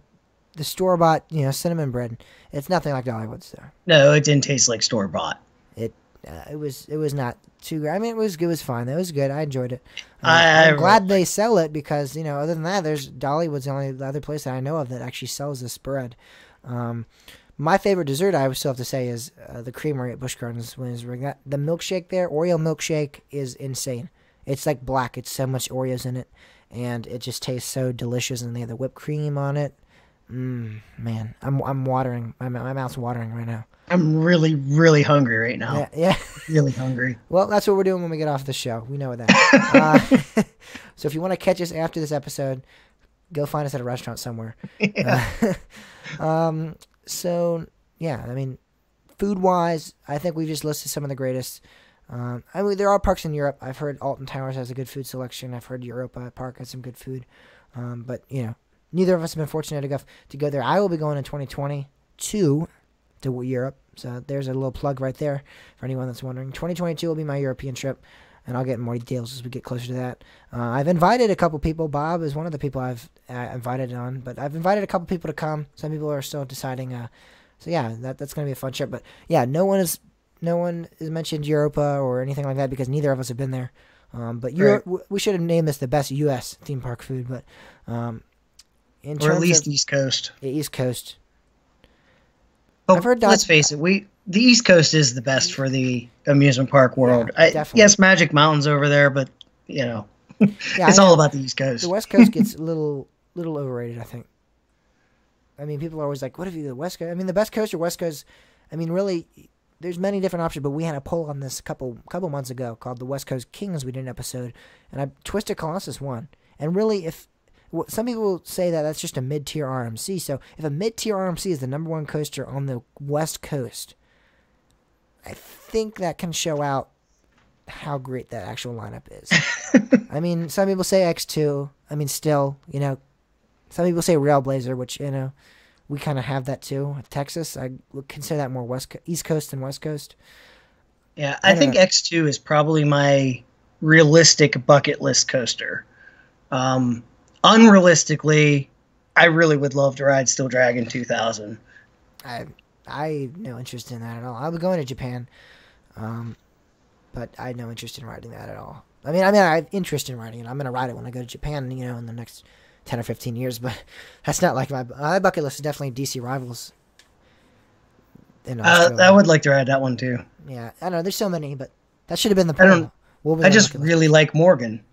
S1: store-bought, cinnamon bread. It's nothing like Dollywood's though.
S2: No, it didn't taste like store-bought.
S1: It was not too great. I mean, it was fine. It was good. I enjoyed it. I'm glad they sell it because other than that, there's Dollywood's the only other place that I know of that actually sells this bread. My favorite dessert, I would still have to say, is the creamery at Busch Gardens. The milkshake there, Oreo milkshake, is insane. It's like black. It's so much Oreos in it, and it just tastes so delicious. And they have the whipped cream on it. Man, I'm watering. My mouth's watering right now.
S2: I'm really, really hungry right now.
S1: Yeah.
S2: Really hungry.
S1: Well, that's what we're doing when we get off the show. We know that. So if you want to catch us after this episode, go find us at a restaurant somewhere. Yeah. So, yeah, I mean, food-wise, I think we've just listed some of the greatest. I mean, there are parks in Europe. I've heard Alton Towers has a good food selection. I've heard Europa Park has some good food. But, neither of us have been fortunate enough to go there. I will be going in 2022 to Europe. So there's a little plug right there for anyone that's wondering. 2022 will be my European trip, and I'll get more details as we get closer to that. I've invited a couple people. Bob is one of the people I've invited on, but I've invited a couple people to come. Some people are still deciding. So yeah, that's going to be a fun trip. But yeah, no one has mentioned Europa or anything like that because neither of us have been there. But Europe, we should have named this the best U.S. theme park food, but
S2: or at least East Coast.
S1: East Coast.
S2: But let's face it, the East Coast is the best for the amusement park world.
S1: Yeah,
S2: yes, Magic Mountain's over there, but it's all about the East Coast.
S1: The West Coast gets a little overrated, I think. I mean, people are always like, "What if you the West Coast?" I mean, the best coast or West Coast. I mean, really, there's many different options. But we had a poll on this a couple months ago called the West Coast Kings. We did an episode, and Twisted Colossus won. And really, some people say that that's just a mid-tier RMC. So if a mid-tier RMC is the #1 coaster on the West Coast, I think that can show out how great that actual lineup is. I mean, some people say X2. I mean, still, some people say Railblazer, which, we kind of have that too. Texas, I would consider that more East Coast than West Coast.
S2: Yeah, I think X2 is probably my realistic bucket list coaster. Unrealistically, I really would love to ride Steel Dragon 2000.
S1: I have no interest in that at all. I'll be going to Japan, but I have no interest in riding that at all. I mean, I have interest in riding it. I'm going to ride it when I go to Japan, in the next 10 or 15 years, but that's not like my bucket list is definitely DC Rivals.
S2: I would like to ride that one too.
S1: Yeah, I know there's so many, but that should have been the point.
S2: I just really like Morgan.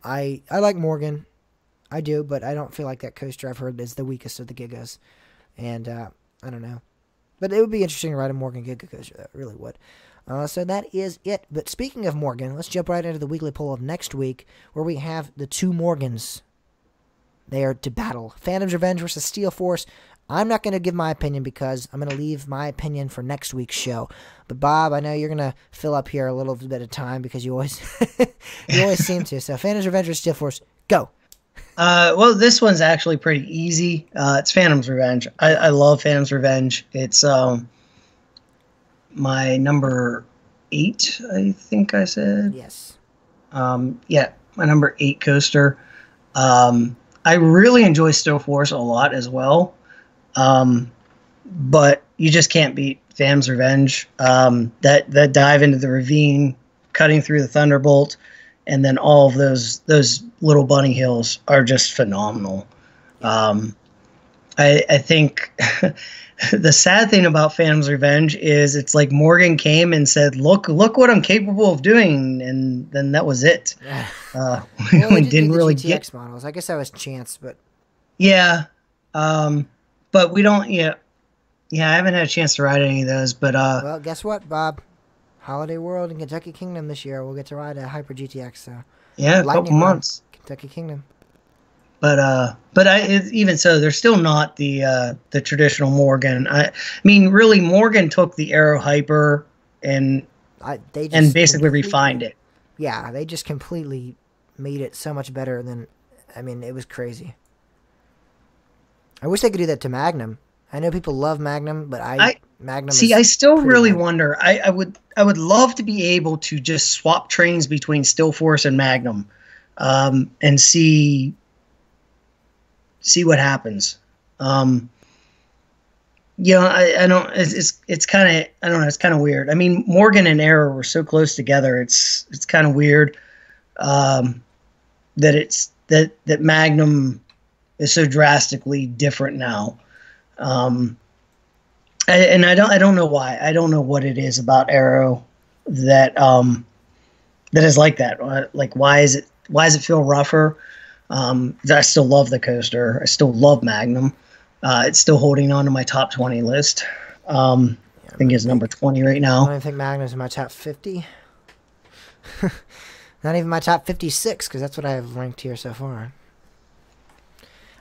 S1: I like Morgan, I do, but I don't feel like that coaster I've heard is the weakest of the Gigas, and I don't know, but it would be interesting to ride a Morgan Giga coaster. That really would. So that is it. But speaking of Morgan, let's jump right into the weekly poll of next week, where we have the two Morgans. They are to battle. Phantom's Revenge versus Steel Force. I'm not going to give my opinion because I'm going to leave my opinion for next week's show. But Bob, I know you're going to fill up here a little bit of time because you always you always seem to. So Phantom's Revenge versus Steel Force, go.
S2: Well, this one's actually pretty easy. It's Phantom's Revenge. I love Phantom's Revenge. It's my number 8, I think I said.
S1: Yes.
S2: Yeah, my number 8 coaster. I really enjoy Steel Force a lot as well. But you just can't beat Phantom's Revenge. That dive into the ravine, cutting through the Thunderbolt, and then all of those little bunny hills are just phenomenal. I think the sad thing about Phantom's Revenge is it's like Morgan came and said, look what I'm capable of doing, and then that was it.
S1: Well,
S2: we didn't really
S1: get GTX models. I guess that was chance, but
S2: yeah. But we don't I haven't had a chance to ride any of those, but
S1: well, guess what, Bob? Holiday World and Kentucky Kingdom this year. We'll get to ride a Hyper GTX. So
S2: yeah, a couple months.
S1: Kentucky Kingdom.
S2: But even so, they're still not the traditional Morgan. I mean, really, Morgan took the Aero Hyper and basically refined it.
S1: Yeah, they just completely made it so much better than. I mean, it was crazy. I wish they could do that to Magnum. I know people love Magnum, but Magnum.
S2: See, I still really wonder. I would love to be able to just swap trains between Steel Force and Magnum, and see what happens. I don't. It's kind of. I don't know. It's kind of weird. I mean, Morgan and Aero were so close together. It's kind of weird. That Magnum is so drastically different now. I don't know why. I don't know what it is about Aero that is like that. Like, why does it feel rougher? I still love the coaster. I still love Magnum. It's still holding on to my top 20 list. I think it's number 20 right now.
S1: I don't even think Magnum's in my top 50. Not even my top 56, because that's what I have ranked here so far.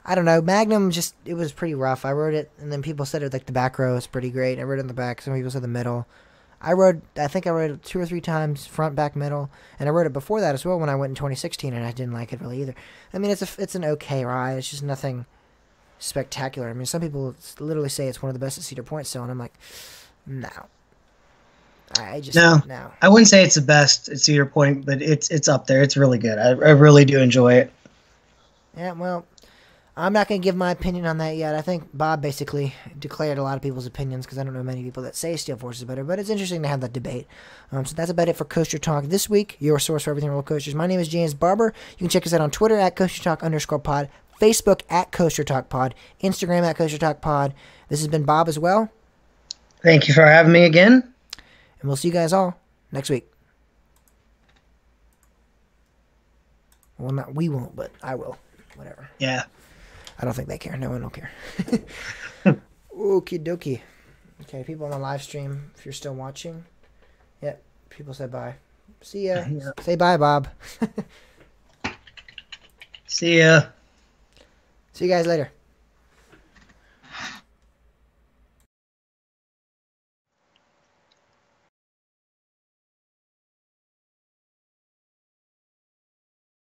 S1: I don't know. Magnum it was pretty rough. I rode it, and then people said it like the back row is pretty great. I rode it in the back. Some people said the middle. I think I rode it 2 or 3 times, front, back, middle, and I rode it before that as well when I went in 2016, and I didn't like it really either. I mean, it's an okay ride. It's just nothing spectacular. I mean, some people literally say it's one of the best at Cedar Point still, and I'm like, no. No.
S2: I wouldn't say it's the best at Cedar Point, but it's up there. It's really good. I really do enjoy it.
S1: Yeah, well, I'm not going to give my opinion on that yet. I think Bob basically declared a lot of people's opinions because I don't know many people that say Steel Force is better, but it's interesting to have that debate. So that's about it for Coaster Talk this week, your source for everything roller coasters. My name is James Barber. You can check us out on Twitter at CoasterTalk_pod, Facebook at Coaster Talk Pod, Instagram at Coaster Talk Pod. This has been Bob as well.
S2: Thank you for having me again.
S1: And we'll see you guys all next week. Well, we won't, but I will. Whatever.
S2: Yeah.
S1: I don't think they care. No one will care. Okie dokie. Okay, people on the live stream, if you're still watching. Yep, people said bye. See ya. Yeah. Say bye, Bob.
S2: See ya.
S1: See you guys later.